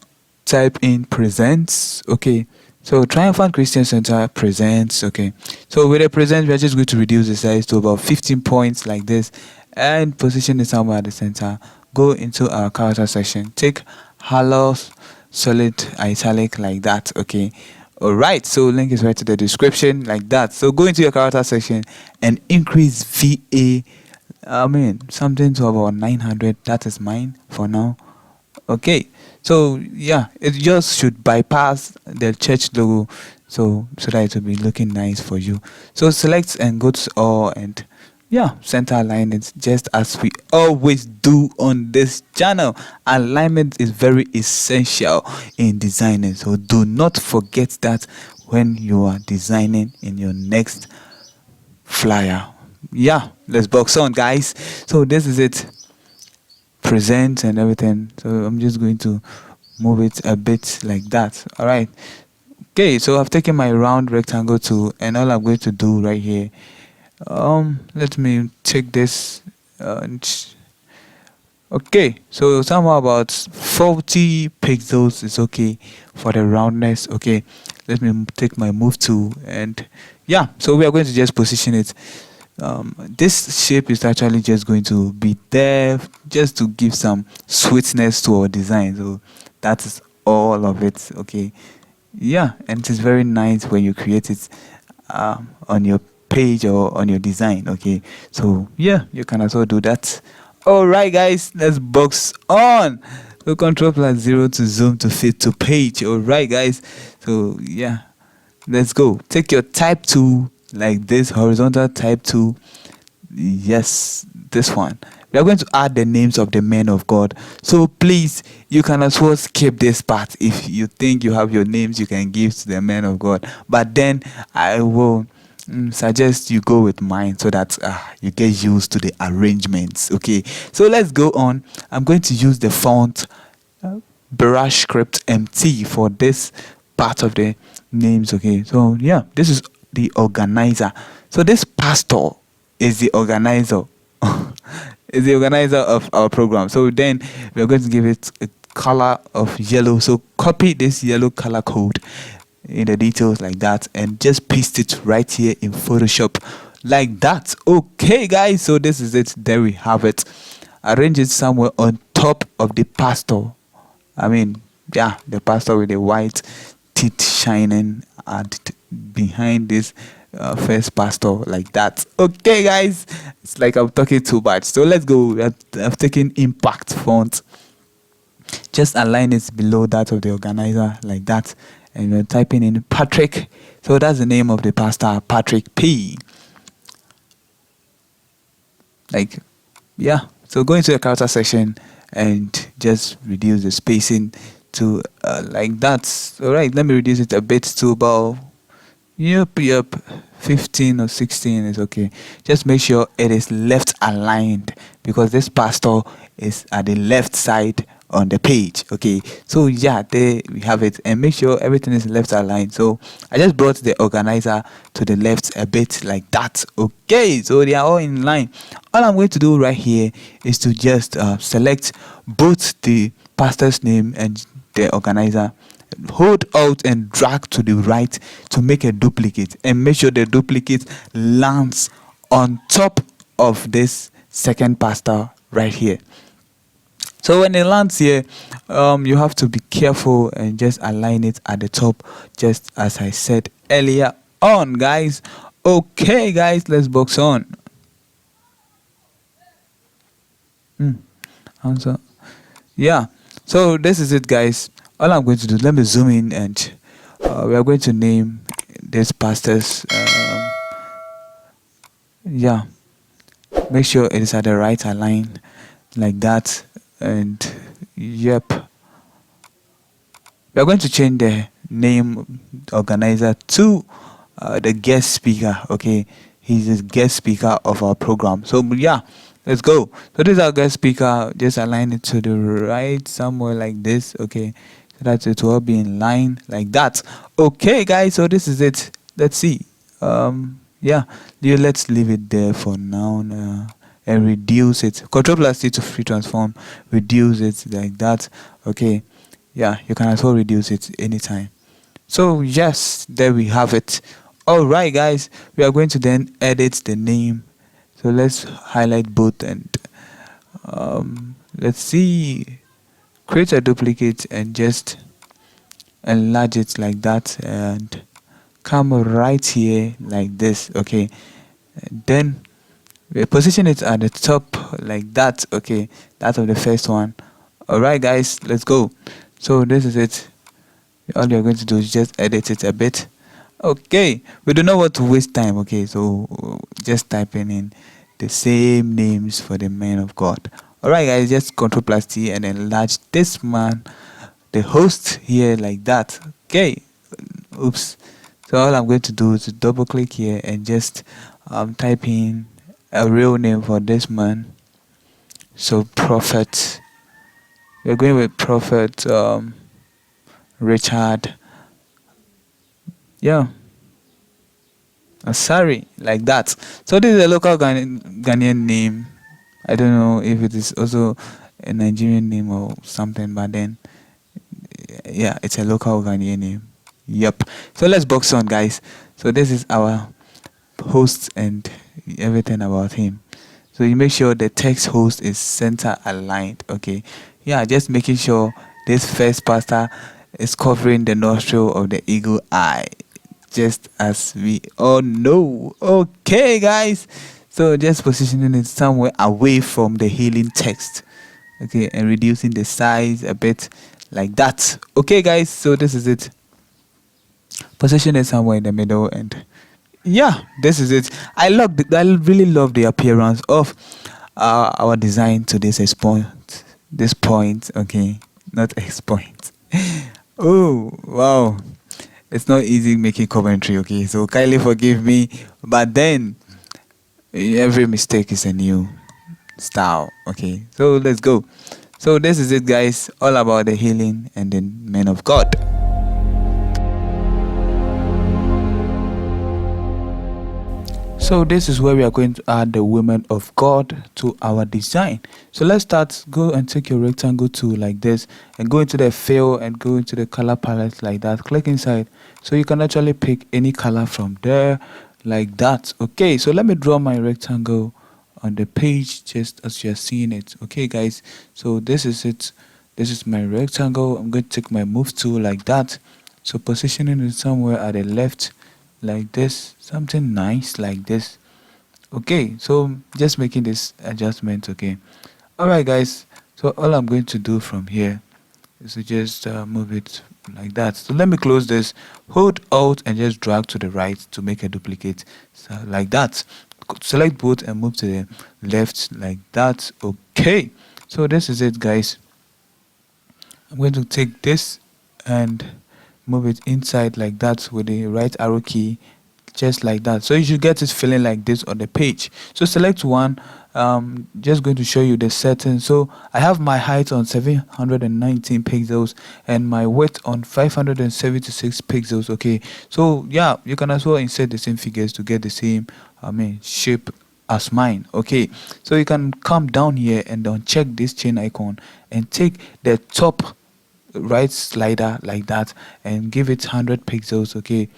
type in presents. Okay, so Triumphant Christian Center presents. Okay, so with the present, we're just going to reduce the size to about 15 points like this and position it somewhere at the center. Go into our character section, take Harlow solid italic like that. Okay, all right, so link is right to the description like that. So go into your character section and increase VA, I mean something to about 900. That is mine for now. Okay, so yeah, it just should bypass the church logo, so that it will be looking nice for you. So select and go to all and yeah, center align it, just as we always do on this channel. Alignment is very essential in designing, so do not forget that when you are designing in your next flyer. Yeah, let's box on guys. So this is it, present and everything. So I'm just going to move it a bit like that. All right, okay, so I've taken my round rectangle tool, and all I'm going to do right here, let me take this okay, so somehow about 40 pixels is okay for the roundness. Okay, let me take my move tool, and yeah, so we are going to just position it. This shape is actually just going to be there just to give some sweetness to our design, so that is all of it. Okay, yeah, and it is very nice when you create it on your page or on your design. Okay, so yeah, you can also do that. All right guys, let's box on. So Ctrl+0 to zoom to fit to page. All right guys, so yeah, let's go. Take your type tool like this, horizontal type tool. Yes, this one. We are going to add the names of the men of God, so please, you can as well skip this part. If you think you have your names you can give to the men of God, but then I will suggest you go with mine so that you get used to the arrangements. Okay, so let's go on. I'm going to use the font brush script MT for this part of the names. Okay, so yeah, this is the organizer. So this pastor is the organizer is the organizer of our program. So then we're going to give it a color of yellow. So copy this yellow color code in the details like that and just paste it right here in Photoshop like that. Okay guys, so this is it. There we have it. Arrange it somewhere on top of the pastor. I mean, yeah, the pastor with the white teeth shining behind this first pastor like that. Okay guys, it's like I'm talking too much, so let's go. I've taken impact font, just align it below that of the organizer like that, and we're typing in Patrick. So that's the name of the pastor, Patrick P. Like, yeah, so go into the character section and just reduce the spacing to like that. All right, let me reduce it a bit to about 15 or 16 is okay. Just make sure it is left aligned because this pastor is at the left side on the page. Okay, so yeah, there we have it, and make sure everything is left aligned. So I just brought the organizer to the left a bit like that. Okay, so they are all in line. All I'm going to do right here is to just select both the pastor's name and the organizer, hold out and drag to the right to make a duplicate, and make sure the duplicate lands on top of this second pastor right here. So when it lands here, you have to be careful and just align it at the top, just as I said earlier on, guys. Okay, guys, let's box on. Answer. Yeah, so this is it, guys. All I'm going to do, let me zoom in, and we are going to name this pastors. Yeah, make sure it is at the right align like that, and yep, we are going to change the name organizer to the guest speaker. Okay, he's the guest speaker of our program. So yeah, let's go. So this is our guest speaker. Just align it to the right somewhere like this. Okay, so that it will be in line like that. Okay, guys, so this is it. Let's see. Yeah, let's leave it there for now. And reduce it. Control+C to free transform. Reduce it like that. Okay, yeah, you can as well reduce it anytime. So yes, there we have it. All right, guys, we are going to then edit the name. So let's highlight both, and let's see, create a duplicate and just enlarge it like that, and come right here like this. Okay, and then we position it at the top like that. Okay, that of the first one. All right, guys, let's go. So this is it. All you're going to do is just edit it a bit. Okay, we do not want to waste time. Okay, so just typing in the same names for the men of God. All right, guys, just Control+T and enlarge this man, the host here like that. Okay, oops. So all I'm going to do is to double click here and just type in a real name for this man. So prophet, we're going with prophet Richard, yeah, sorry, like that. So this is a local Ghanaian name. I don't know if it is also a Nigerian name or something, but then yeah, it's a local Ghanaian name. Yep. So let's box on, guys. So this is our host and everything about him. So you make sure the text host is center aligned. Okay, yeah, just making sure this first pastor is covering the nostril of the eagle eye, just as we all know. Okay, guys, so just positioning it somewhere away from the healing text. Okay, and reducing the size a bit like that. Okay, guys, so this is it. Position it somewhere in the middle, and yeah, this is it. I really love the appearance of our design to this point. Okay, not X point. Oh wow, it's not easy making commentary. Okay, so kindly forgive me, but then every mistake is a new style. Okay, so let's go. So this is it, guys, all about the healing and the men of God. So this is where we are going to add the women of God to our design. So let's start. Go and take your rectangle tool like this and go into the fill and go into the color palette like that. Click inside so you can actually pick any color from there like that. Okay, so let me draw my rectangle on the page just as you're seeing it. Okay, guys, so this is it. This is my rectangle. I'm going to take my move tool like that. So positioning it somewhere at the left like this, something nice like this. Okay, so just making this adjustment. Okay, all right, guys, so all I'm going to do from here is to just move it like that. So let me close this, hold Alt and just drag to the right to make a duplicate. So like that, select both and move to the left like that. Okay, so this is it, guys. I'm going to take this and move it inside like that with the right arrow key just like that. So you should get it feeling like this on the page. So select one. Just going to show you the settings. So I have my height on 719 pixels and my width on 576 pixels. Okay, so yeah, you can as well insert the same figures to get the same shape as mine. Okay, so you can come down here and uncheck this chain icon and take the top right slider like that and give it 100 pixels. Okay,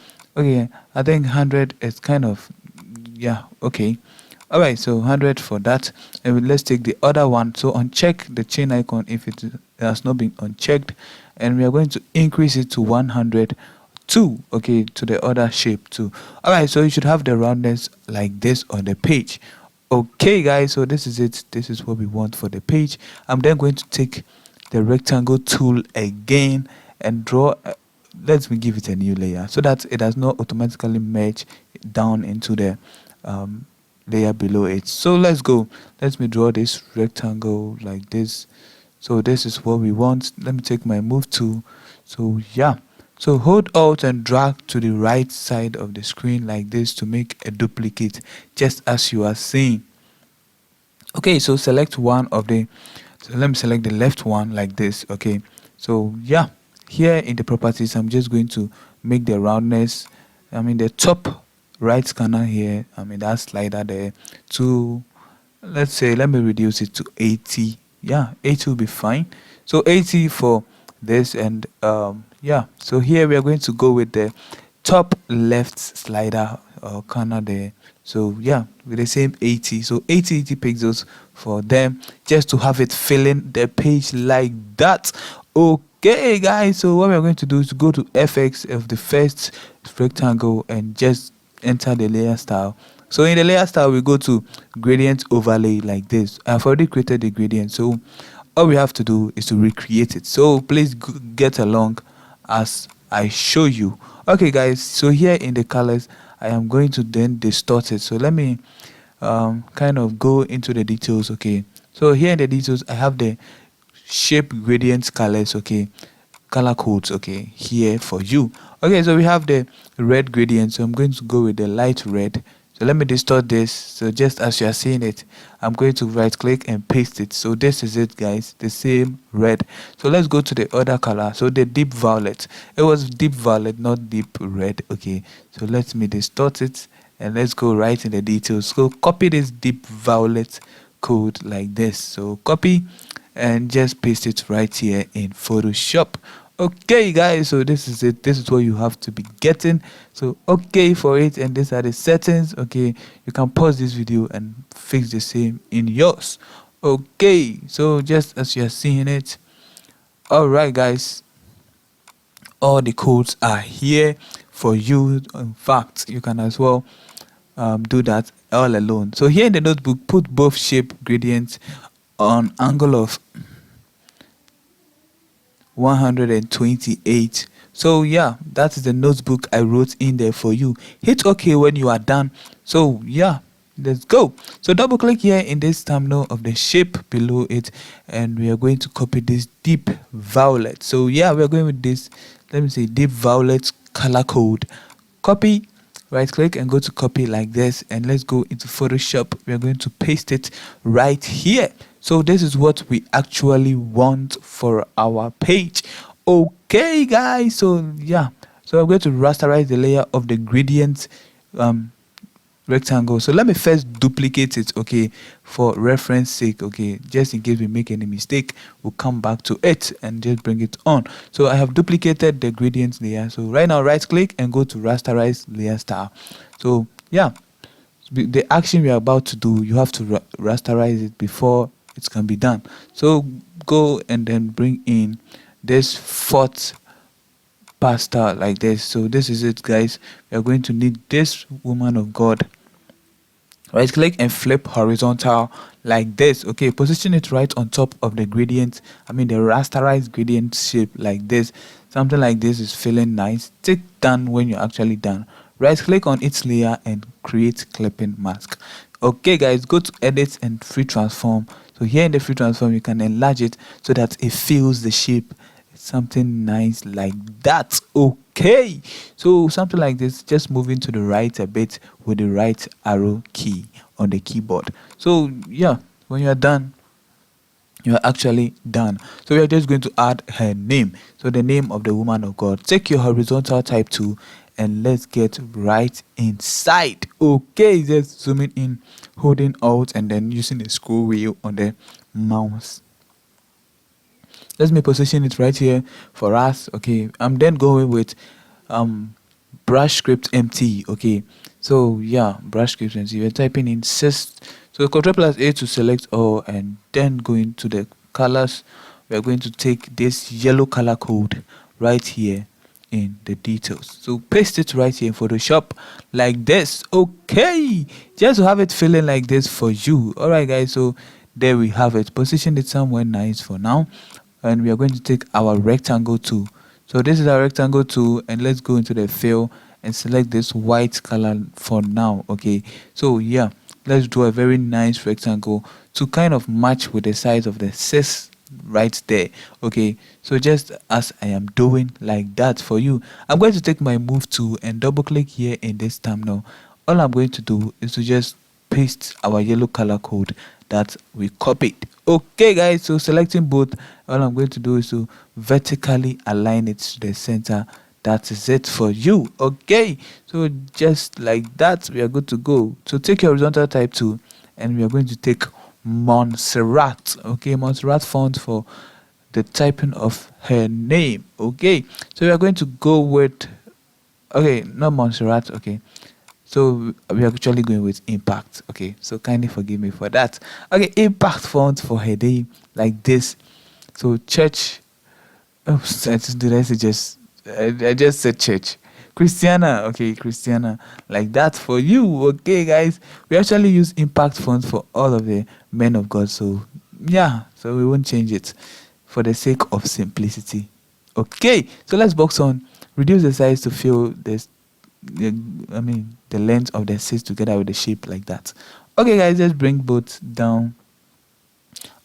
I think 100 is kind of, yeah, okay. All right, so 100 for that. And let's take the other one. So uncheck the chain icon if it has not been unchecked, and we are going to increase it to 100 too. Okay, to the other shape too. All right, so you should have the roundness like this on the page. Okay guys, so this is it. This is what we want for the page. I'm then going to take the rectangle tool again and draw let me give it a new layer so that it does not automatically merge down into the layer below it. So let's go. Let me draw this rectangle like this. So this is what we want. Let me take my move tool. So yeah, so hold Alt and drag to the right side of the screen like this to make a duplicate, just as you are seeing. Okay, so select one of the, so let me select the left one like this. Okay, so yeah, here in the properties I'm just going to make the roundness, the top right corner here, that slider there, to, let's say, let me reduce it to 80. Yeah, 80 will be fine. So 80 for this, and yeah, so here we are going to go with the top left slider corner there. So yeah, with the same 80, so 80 pixels for them, just to have it filling the page like that. Okay guys, so what we're going to do is go to FX of the first rectangle and just enter the layer style. So in the layer style we go to gradient overlay like this. I've already created the gradient, so all we have to do is to recreate it. So please get along as I show you. Okay guys, so here in the colors I am going to then distort it. So let me kind of go into the details. Okay, so here in the details I have the shape gradient colors, okay, color codes, okay, here for you. Okay, so we have the red gradient, so I'm going to go with the light red. So let me distort this. So just as you are seeing it, I'm going to right click and paste it. So this is it guys, the same red. So let's go to the other color, so the deep violet. It was deep violet, not deep red. Okay, so let me distort it and let's go right in the details. So copy this deep violet code like this. So copy and just paste it right here in Photoshop. Okay guys, so this is it. This is what you have to be getting. So okay for it, and these are the settings. Okay, you can pause this video and fix the same in yours. Okay, so just as you are seeing it. All right guys, all the codes are here for you. In fact, you can as well do that all alone. So here in the notebook, put both shape gradients on angle of 128. So yeah, that is the notebook I wrote in there for you. Hit OK when you are done. So yeah, let's go. So double click here in this thumbnail of the shape below it, and we are going to copy this deep violet. So yeah, we are going with this, let me say, deep violet color code. Copy, right click and go to copy like this, and let's go into Photoshop. We are going to paste it right here. So this is what we actually want for our page. Okay guys, so yeah, so I'm going to rasterize the layer of the gradient rectangle. So let me first duplicate it, okay, for reference sake. Okay, just in case we make any mistake, we'll come back to it and just bring it on. So I have duplicated the gradient layer. So right now, right click and go to rasterize layer style. So yeah, the action we are about to do, you have to rasterize it before it can be done. So go and then bring in this fourth pasta like this. So this is it guys. We are going to need this woman of God. Right click and flip horizontal like this. Okay, position it right on top of the gradient, the rasterized gradient shape like this. Something like this is feeling nice. Take done when you're actually done. Right click on its layer and create clipping mask. Okay guys, go to edit and free transform. So here in the free transform, you can enlarge it so that it fills the shape. Something nice like that. Okay. Okay, so something like this, just moving to the right a bit with the right arrow key on the keyboard. So yeah, when you are done, you are actually done. So we are just going to add her name, so the name of the woman of God. Take your horizontal type tool and let's get right inside. Okay, just zooming in, holding out, and then using the scroll wheel on the mouse. Let me position it right here for us. Okay, I'm then going with brush script empty. Okay, so yeah, brush script empty. We're typing in sys. So Ctrl+A to select all, and then going to the colors. We are going to take this yellow color code right here in the details. So paste it right here in Photoshop like this. Okay, just to have it feeling like this for you. All right, guys. So there we have it. Position it somewhere nice for now, and we are going to take our rectangle tool. So this is our rectangle tool, and let's go into the fill and select this white color for now. Okay, so yeah, let's do a very nice rectangle to kind of match with the size of the sys right there. Okay, so just as I am doing like that for you, I'm going to take my move tool and double click here in this thumbnail. All I'm going to do is to just paste our yellow color code that we copied. Okay, guys, so selecting both, all I'm going to do is to vertically align it to the center. That is it for you. Okay, so just like that, we are good to go. So take your horizontal type tool, and we are going to take Montserrat. Okay, Montserrat font for the typing of her name. Okay, so we are going to go with, okay, not Montserrat. Okay, so we are actually going with impact. Okay, so kindly forgive me for that. Okay, impact font for her name like this. So church, oh, did I say just, I just said church. Christiana, okay, Christiana, like that for you. Okay, guys, we actually use impact font for all of the men of God. So yeah, so we won't change it for the sake of simplicity. Okay, so let's box on, reduce the size to fill this, the length of the sys together with the shape like that. Okay, guys, let's bring both down.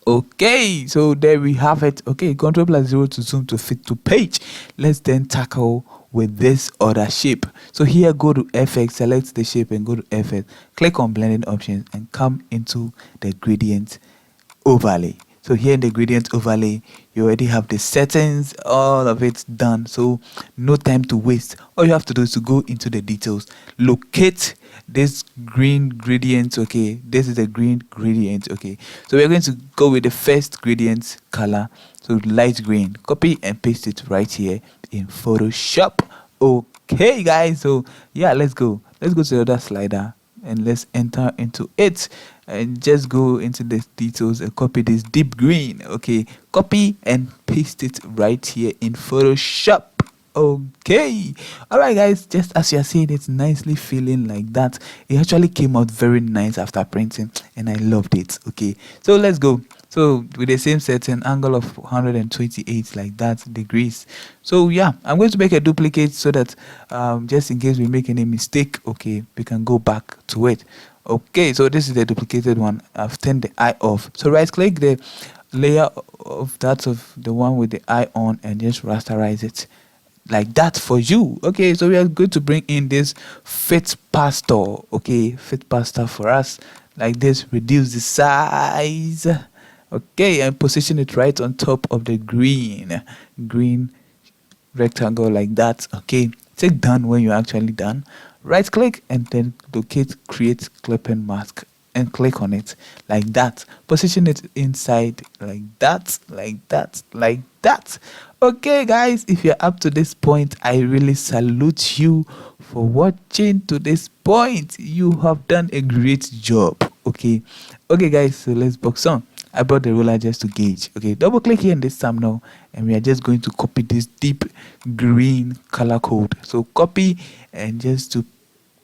Okay, so there we have it. Okay, Ctrl+0 to zoom to fit to page. Let's then tackle with this other shape. So here, go to FX, select the shape and go to FX, click on blending options and come into the gradient overlay. So here in the gradient overlay, you already have the settings, all of it done. So no time to waste. All you have to do is to go into the details, locate this green gradient. Okay, this is the green gradient. Okay, so we're going to go with the first gradient color, so light green. Copy and paste it right here in Photoshop. Okay, guys, so yeah, let's go to the other slider and let's enter into it and just go into the details and copy this deep green. Okay, copy and paste it right here in Photoshop. Okay, all right, guys, just as you're seeing it nicely feeling like that, it actually came out very nice after printing and I loved it. Okay, so let's go. So with the same setting, angle of 128 like that degrees. So yeah, I'm going to make a duplicate so that just in case we make any mistake, okay, we can go back to it. Okay, so this is the duplicated one. I've turned the eye off. So right click the layer of that of the one with the eye on and just rasterize it like that for you. Okay, so we are going to bring in this fit pastor. Okay, fit pastor for us like this. Reduce the size. Okay, and position it right on top of the green rectangle like that. Okay, take done when you're actually done. Right click and then locate create clipping mask and click on it like that. Position it inside like that, like that, like that. Okay, guys, if you're up to this point, I really salute you for watching to this point. You have done a great job. Okay, guys, so let's box on. I brought the ruler just to gauge. Okay, double click here in this thumbnail and we are just going to copy this deep green color code. So copy and just to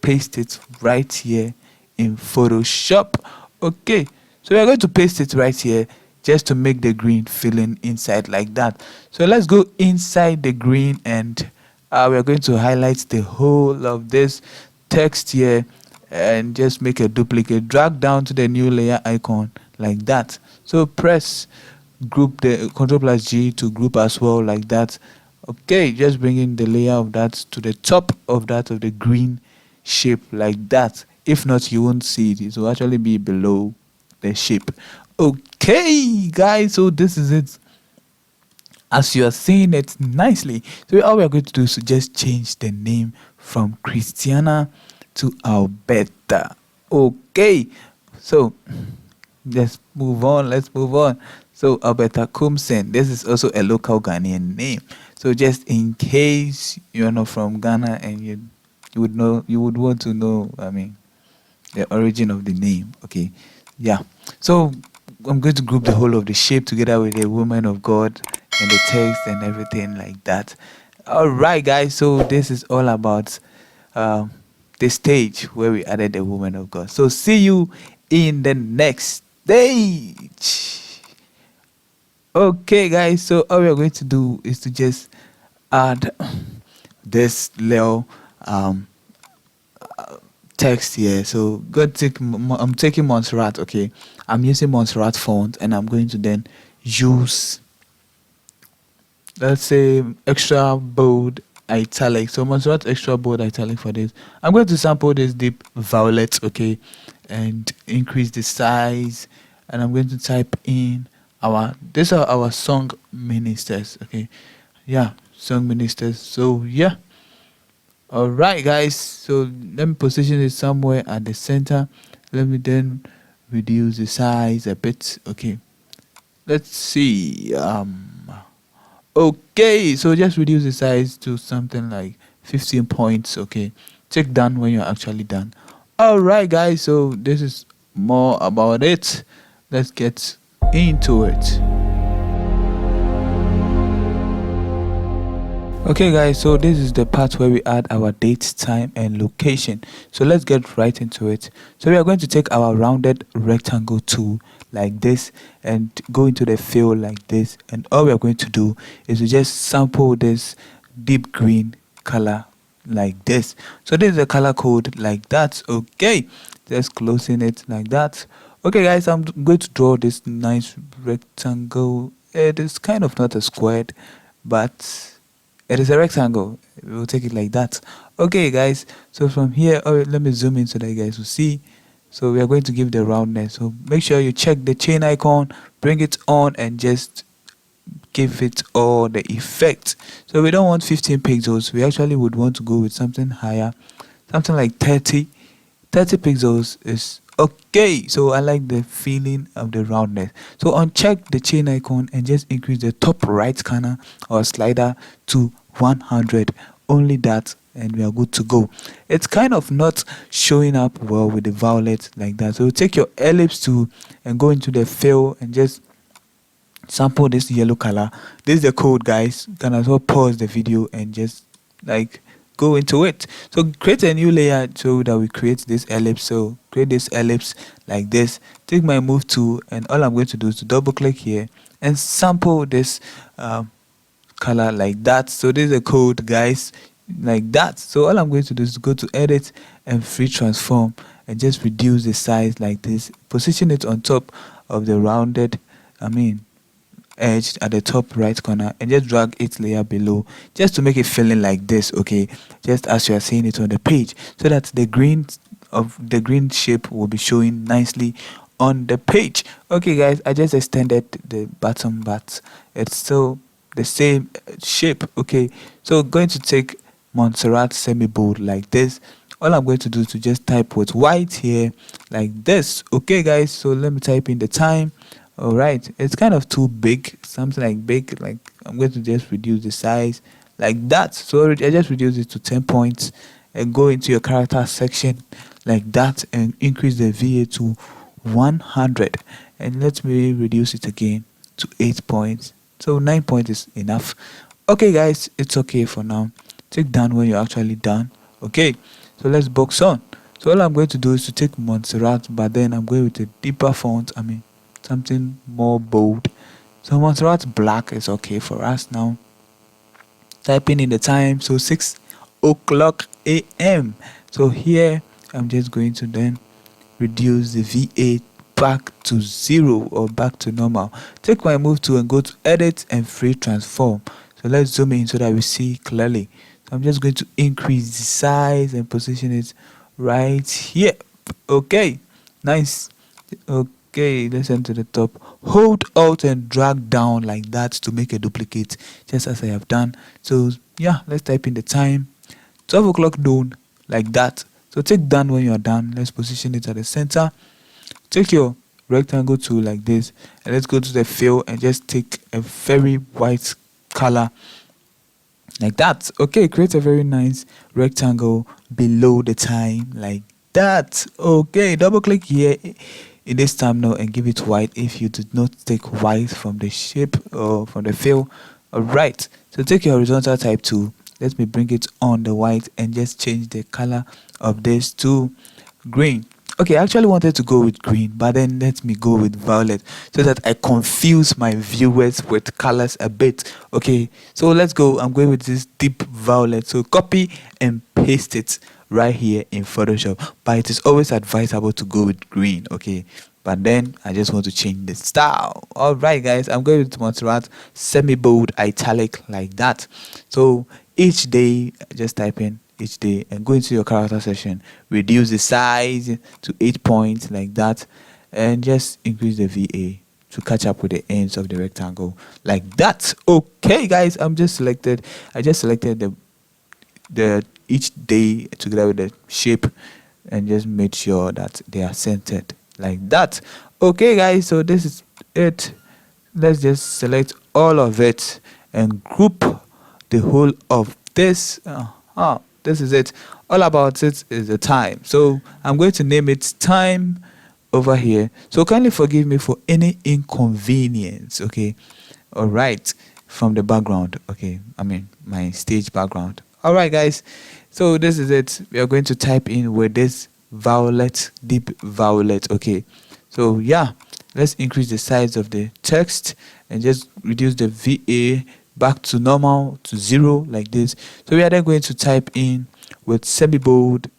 paste it right here in Photoshop. Okay, so we are going to paste it right here just to make the green filling inside like that. So let's go inside the green and we are going to highlight the whole of this text here and just make a duplicate. Drag down to the new layer icon like that. So press group the Ctrl+G to group as well like that. Okay, just bringing the layer of that to the top of that of the green shape like that. If not, you won't see it. It will actually be below the shape. Okay, guys, so this is it. As you are seeing it nicely. So all we are going to do is to just change the name from Christiana to Alberta. Okay, so let's move on. Let's move on. So Alberta Kumsen. This is also a local Ghanaian name. So just in case you're not from Ghana and you would know, you would want to know, I mean, the origin of the name. Okay, yeah. So I'm going to group the whole of the shape together with the woman of God and the text and everything like that. All right, guys. So this is all about um, the stage where we added the woman of God. So see you in the next stage. Okay, guys. So all we are going to do is to just add this little um text here. So go take I'm taking Montserrat. Okay, I'm using Montserrat font and I'm going to then use, let's say, extra bold italic. So Montserrat extra bold italic for this. I'm going to sample this deep violet, okay, and increase the size. And I'm going to type in these are our song ministers, okay. Yeah, song ministers. So yeah. All right, guys. So let me position it somewhere at the center. Let me then reduce the size a bit. Okay. Let's see. Okay. So just reduce the size to something like 15 points. Okay. Check done when you're actually done. All right, guys. So this is more about it. Let's get into it. Okay, guys, so this is the part where we add our date, time and location. So let's get right into it. So we are going to take our rounded rectangle tool like this and go into the fill like this, and all we are going to do is to just sample this deep green color like this. So this is the color code like that. Okay, just closing it like that. Okay, guys, I'm going to draw this nice rectangle. It is kind of not a square, but it is a rectangle. We'll take it like that. Okay, guys. So from here, let me zoom in so that you guys will see. So we are going to give the roundness. So make sure you check the chain icon, bring it on, and just give it all the effect. So we don't want 15 pixels. We actually would want to go with something higher, something like 30. 30 pixels is okay. So I like the feeling of the roundness. So uncheck the chain icon and just increase the top right corner or slider to 100. Only that, and we are good to go. It's kind of not showing up well with the violet like that. So take your ellipse tool and go into the fill and just sample this yellow color. This is the code, guys. You can as well pause the video and just like go into it. So create a new layer so that we create this ellipse. So create this ellipse like this. Take my move tool, and all I'm going to do is to double click here and sample this color like that. So this is a code, guys, like that. So all I'm going to do is go to edit and free transform and just reduce the size like this. Position it on top of the rounded edge at the top right corner, and just drag its layer below just to make it feeling like this, okay, just as you are seeing it on the page, so that the green shape will be showing nicely on the page. Okay, guys, I just extended the bottom, but it's still the same shape. Okay, so going to take Montserrat semi bold like this. All I'm going to do is to just type with white here like this. Okay, guys, so let me type in the time. All right, it's kind of too big, something like big. Like I'm going to just reduce the size like that. So I just reduce it to 10 points and go into your character section like that and increase the VA to 100. And let me reduce it again to 8 points. So 9 points is enough. Okay, guys, it's okay for now. Take down when you're actually done. Okay, so let's box on. So all I'm going to do is to take Montserrat, but then I'm going with a deeper font. Something more bold. So Montserrat black is okay for us now. Typing in the time, so 6 o'clock a.m. So here I'm just going to then reduce the VA back to 0 or back to normal. Take my move tool and go to edit and free transform. So let's zoom in so that we see clearly. So I'm just going to increase the size and position it right here. Okay, nice. Okay, let's enter the top. Hold Alt and drag down like that to make a duplicate, just as I have done. So yeah, let's type in the time, 12 o'clock noon, like that. So take done when you are done. Let's position it at the center. Take your rectangle tool like this, and let's go to the fill and just take a very white color like that. Okay, create a very nice rectangle below the time like that. Okay, double click here in this thumbnail and give it white if you did not take white from the shape or from the fill. All right, so take your horizontal type tool. Let me bring it on the white and just change the color of this to green. Okay, I actually wanted to go with green, but then let me go with violet so that I confuse my viewers with colors a bit. Okay, so let's go. I'm going with this deep violet. So copy and paste it right here in Photoshop. But it is always advisable to go with green. Okay, but then I just want to change the style. All right, guys, I'm going with Montserrat semi-bold italic like that. So each day, just type in each day and go into your character section, reduce the size to 8 points like that, and just increase the VA to catch up with the ends of the rectangle like that. Okay, guys, I just selected the each day together with the shape and just made sure that they are centered like that. Okay, guys, so this is it. Let's just select all of it and group the whole of this. This is it. All about it is the time. So I'm going to name it time over here. So kindly forgive me for any inconvenience. Okay, all right, from the background. Okay, I mean my stage background. All right, guys, so this is it. We are going to type in with this violet, deep violet. Okay, so yeah, let's increase the size of the text and just reduce the VA back to normal, to 0 like this. So we are then going to type in with semi-bold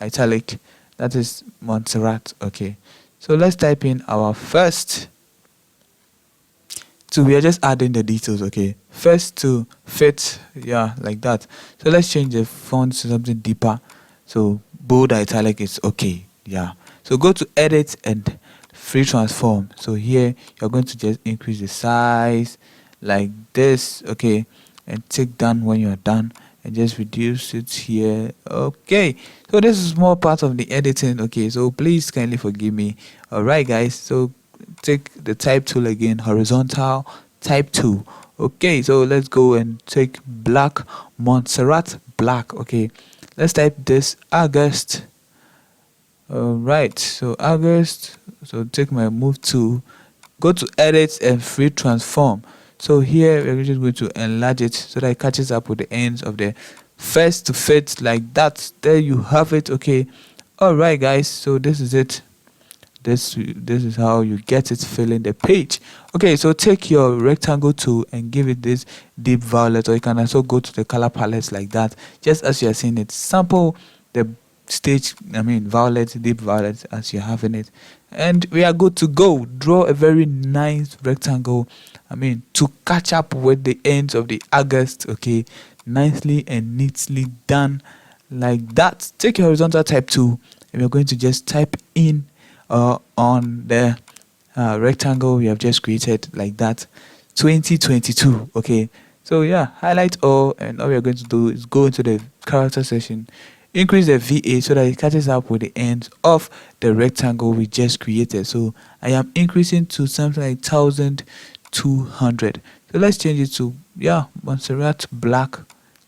italic, that is Montserrat. Okay, so let's type in our first. So we are just adding the details. Okay, first to fit, yeah, like that. So let's change the font to something deeper. So bold italic is okay. Yeah, so go to edit and free transform. So here you're going to just increase the size like this. Okay, and take done when you're done and just reduce it here. Okay, so this is more part of the editing. Okay, so please kindly forgive me. All right, guys, so take the type tool again, horizontal type tool. Okay, so let's go and take black, Montserrat black. Okay, let's type this August. All right, so August. So take my move tool, go to edit and free transform. So here we're just going to enlarge it so that it catches up with the ends of the first to fit like that. There you have it. Okay, all right, guys, so this is it. This is how you get it filling the page. Okay, so take your rectangle tool and give it this deep violet, or you can also go to the color palettes like that, just as you are seeing it. Sample the stage, I mean violet, deep violet, as you're having it, and we are good to go. Draw a very nice rectangle, I mean, to catch up with the ends of the August. Okay, nicely and neatly done like that. Take your horizontal type tool and we're going to just type in on the rectangle we have just created like that, 2022. Okay, so yeah, highlight all, and all we are going to do is go into the character section, increase the VA so that it catches up with the ends of the rectangle we just created. So I am increasing to something like 1200. So let's change it to, yeah, Montserrat black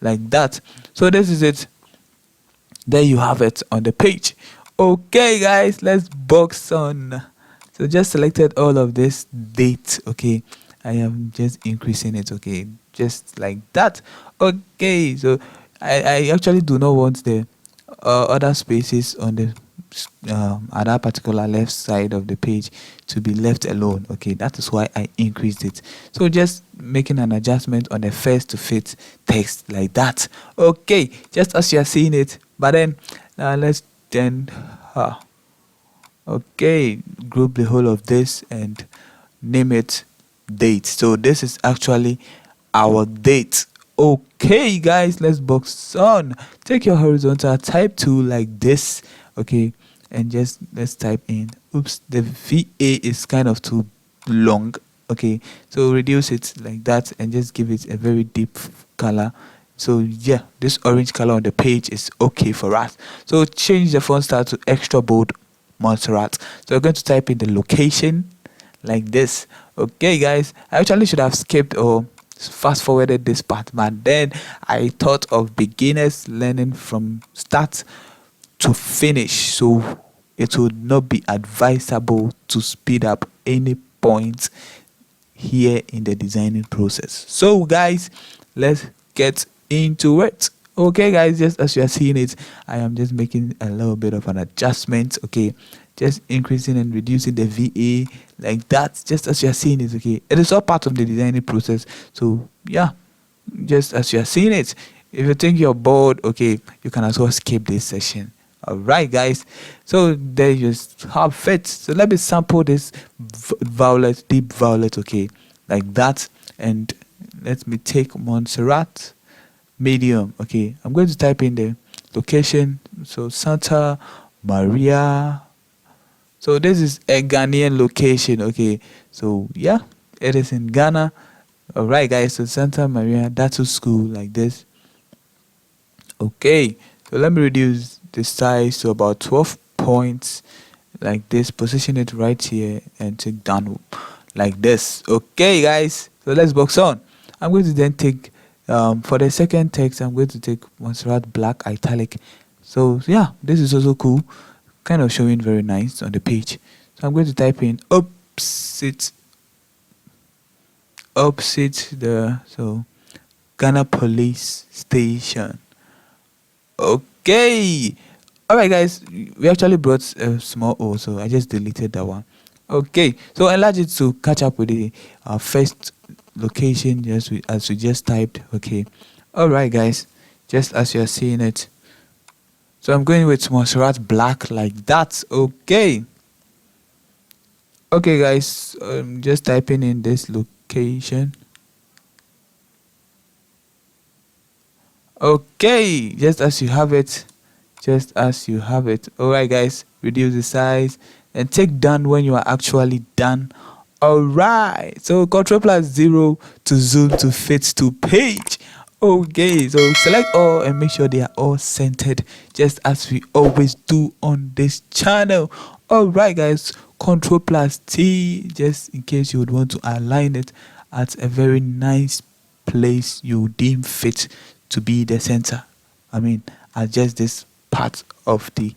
like that. So this is it. There you have it on the page. Okay, guys, let's box on. So just selected all of this date. Okay, I am just increasing it. Okay, just like that. Okay, so I actually do not want the other spaces on the at that particular left side of the page to be left alone. Okay, that is why I increased it. So just making an adjustment on the first to fit text like that. Okay, just as you are seeing it. But then let's then okay, group the whole of this and name it date. So this is actually our date. Okay guys, let's box on. Take your horizontal, type 2 like this, okay, and just let's type in, oops, the VA is kind of too long, okay, so reduce it like that and just give it a very deep color. So yeah, this orange color on the page is okay for us. So change the font style to extra bold Montserrat. So we're going to type in the location like this. Okay guys, I actually should have skipped or fast forwarded this part, but then I thought of beginners learning from start to finish, so it would not be advisable to speed up any point here in the designing process. So guys, let's get into it. Okay guys, just as you are seeing it, I am just making a little bit of an adjustment, okay, just increasing and reducing the VA like that, just as you are seeing it. Okay, it is all part of the designing process. So yeah, just as you are seeing it, if you think you're bored, okay, you can as well skip this session. All right guys, so there you have it. So let me sample this violet, deep violet, okay, like that, and let me take Montserrat medium. Okay, I'm going to type in the location, so Santa Maria. So this is a Ghanaian location, okay, so yeah, it is in Ghana. All right guys, so Santa Maria Datu School like this. Okay, so let me reduce the size to about 12 points like this, position it right here and take down like this. Okay guys, so let's box on. I'm going to then take for the second text, I'm going to take Montserrat black italic. So yeah, this is also cool, kind of showing very nice on the page. So I'm going to type in opposite the, so Ghana Police Station. Okay, all right guys, we actually brought a small O, so I just deleted that one. Okay, so enlarge it to catch up with the first location, just as we just typed. Okay, all right guys, just as you are seeing it. So I'm going with Montserrat black like that. Okay, okay guys, just typing in this location. Okay, just as you have it, just as you have it. All right guys, reduce the size and take done when you are actually done. All right, so Ctrl+0 to zoom to fit to page. Okay, so select all and make sure they are all centered, just as we always do on this channel. All right guys, Ctrl+T, just in case you would want to align it at a very nice place you deem fit to be the center. I mean, adjust this part of the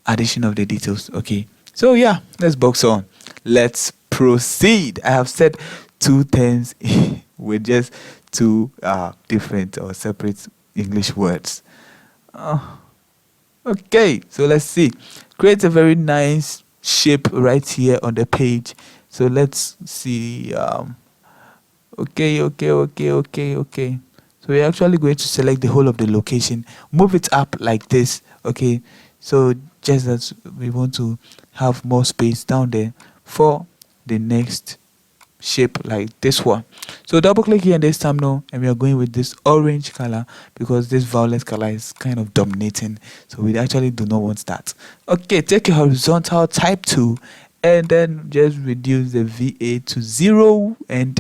addition of the details. Okay, so yeah, let's box on. Let's proceed. I have said two terms with just two different or separate English words. Okay, so let's see. Create a very nice shape right here on the page. So let's see. Okay. So we're actually going to select the whole of the location, move it up like this. Okay, so just as we want to have more space down there for the next shape like this one. So double click here in this thumbnail and we are going with this orange color because this violet color is kind of dominating, so we actually do not want that. Okay, take your horizontal, type 2, and then just reduce the VA to 0, and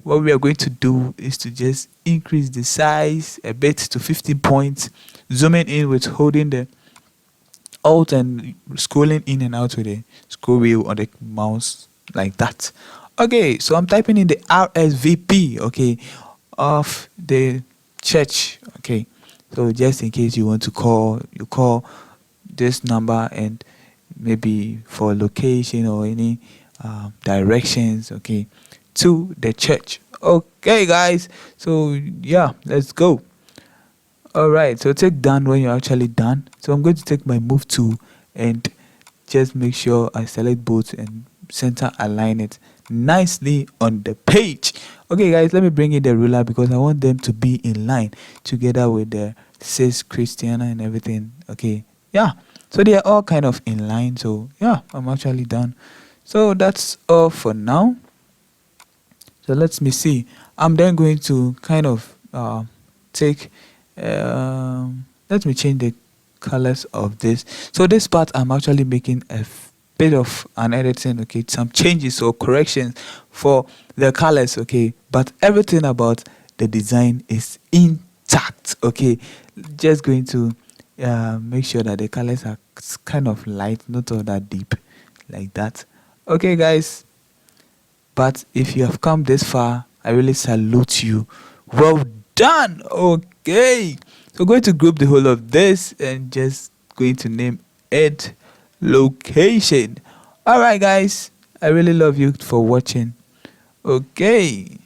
what we are going to do is to just increase the size a bit to 15 points, zooming in with holding the Alt and scrolling in and out with the scroll wheel on the mouse like that. Okay, so I'm typing in the RSVP, okay, of the church. Okay, so just in case you want to call, you call this number and maybe for location or any directions, okay, to the church. Okay guys, so yeah, let's go. All right, so take done when you're actually done. So I'm going to take my move tool and just make sure I select both and center align it nicely on the page. Okay guys, let me bring in the ruler because I want them to be in line together with the says Christiana and everything. Okay, yeah, so they are all kind of in line. So yeah, I'm actually done. So that's all for now. So let me see. I'm then going to kind of take let me change the colors of this. So this part I'm actually making a bit of an editing, okay, some changes or corrections for the colors, okay, but everything about the design is intact, okay. Just going to make sure that the colors are kind of light, not all that deep, like that. Okay guys, but if you have come this far, I really salute you. Well done. Okay. So going to group the whole of this and just going to name it location. Alright guys, I really love you for watching. Okay.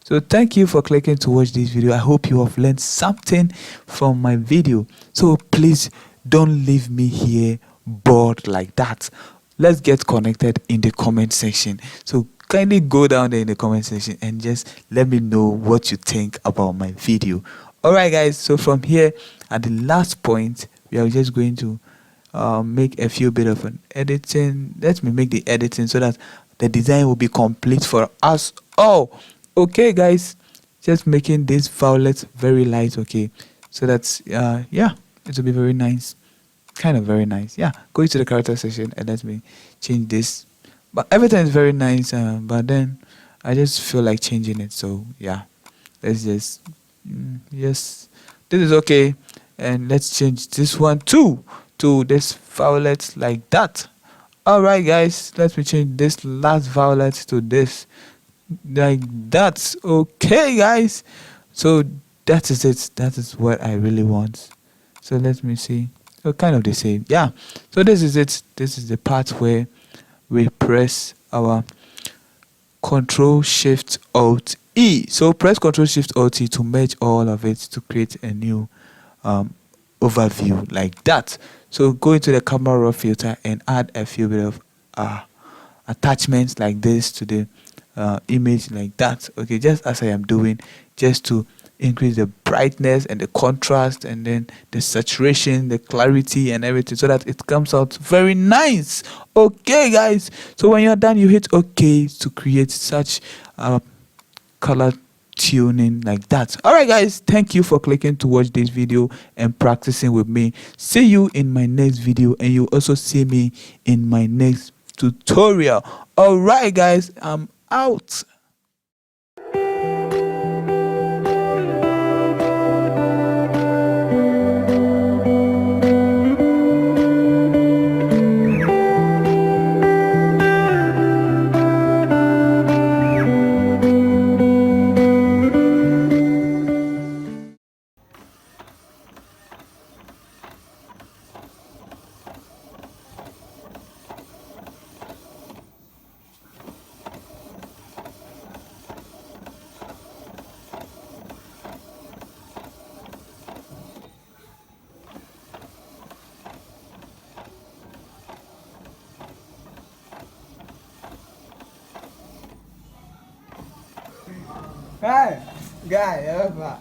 So thank you for clicking to watch this video. I hope you have learned something from my video. So please don't leave me here bored like that. Let's get connected in the comment section. So kindly go down there in the comment section and just let me know what you think about my video. Alright guys, so from here at the last point, we are just going to make a few bit of an editing. Let me make the editing so that the design will be complete for us all. Okay guys, just making this violet very light, okay, so that's yeah, it will be very nice, kind of very nice. Yeah, go to the character section and let me change this, but everything is very nice, but then I just feel like changing it. So yeah, let's just yes, this is okay, and let's change this one too to this violet like that. All right guys, let me change this last violet to this like that. Okay guys, so that is it. That is what I really want. So let me see. So kind of the same, yeah. So this is it. This is the part where we press our Control Shift Alt E. So press Control Shift Alt E to merge all of it to create a new overview like that. So go into the camera raw filter and add a few bit of attachments like this to the image like that, okay, just as I am doing, just to increase the brightness and the contrast and then the saturation, the clarity and everything, so that it comes out very nice. Okay guys, so when you're done, you hit OK to create such color tuning like that. All right guys, thank you for clicking to watch this video and practicing with me. See you in my next video, and you also see me in my next tutorial. All right guys, I'm out. Hi, guy, ever.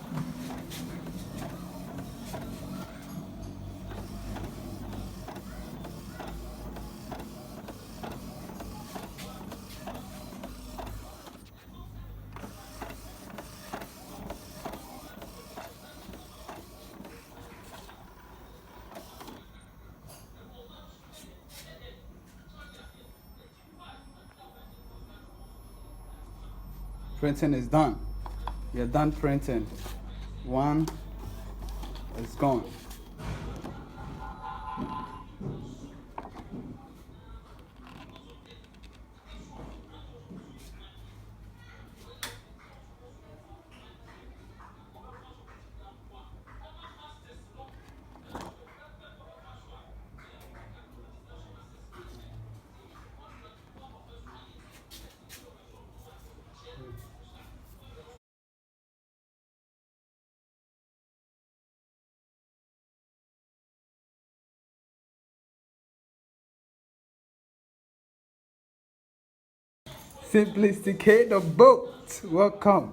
Printing is done. You're done printing. One is gone. Simplisticate the boat. Welcome.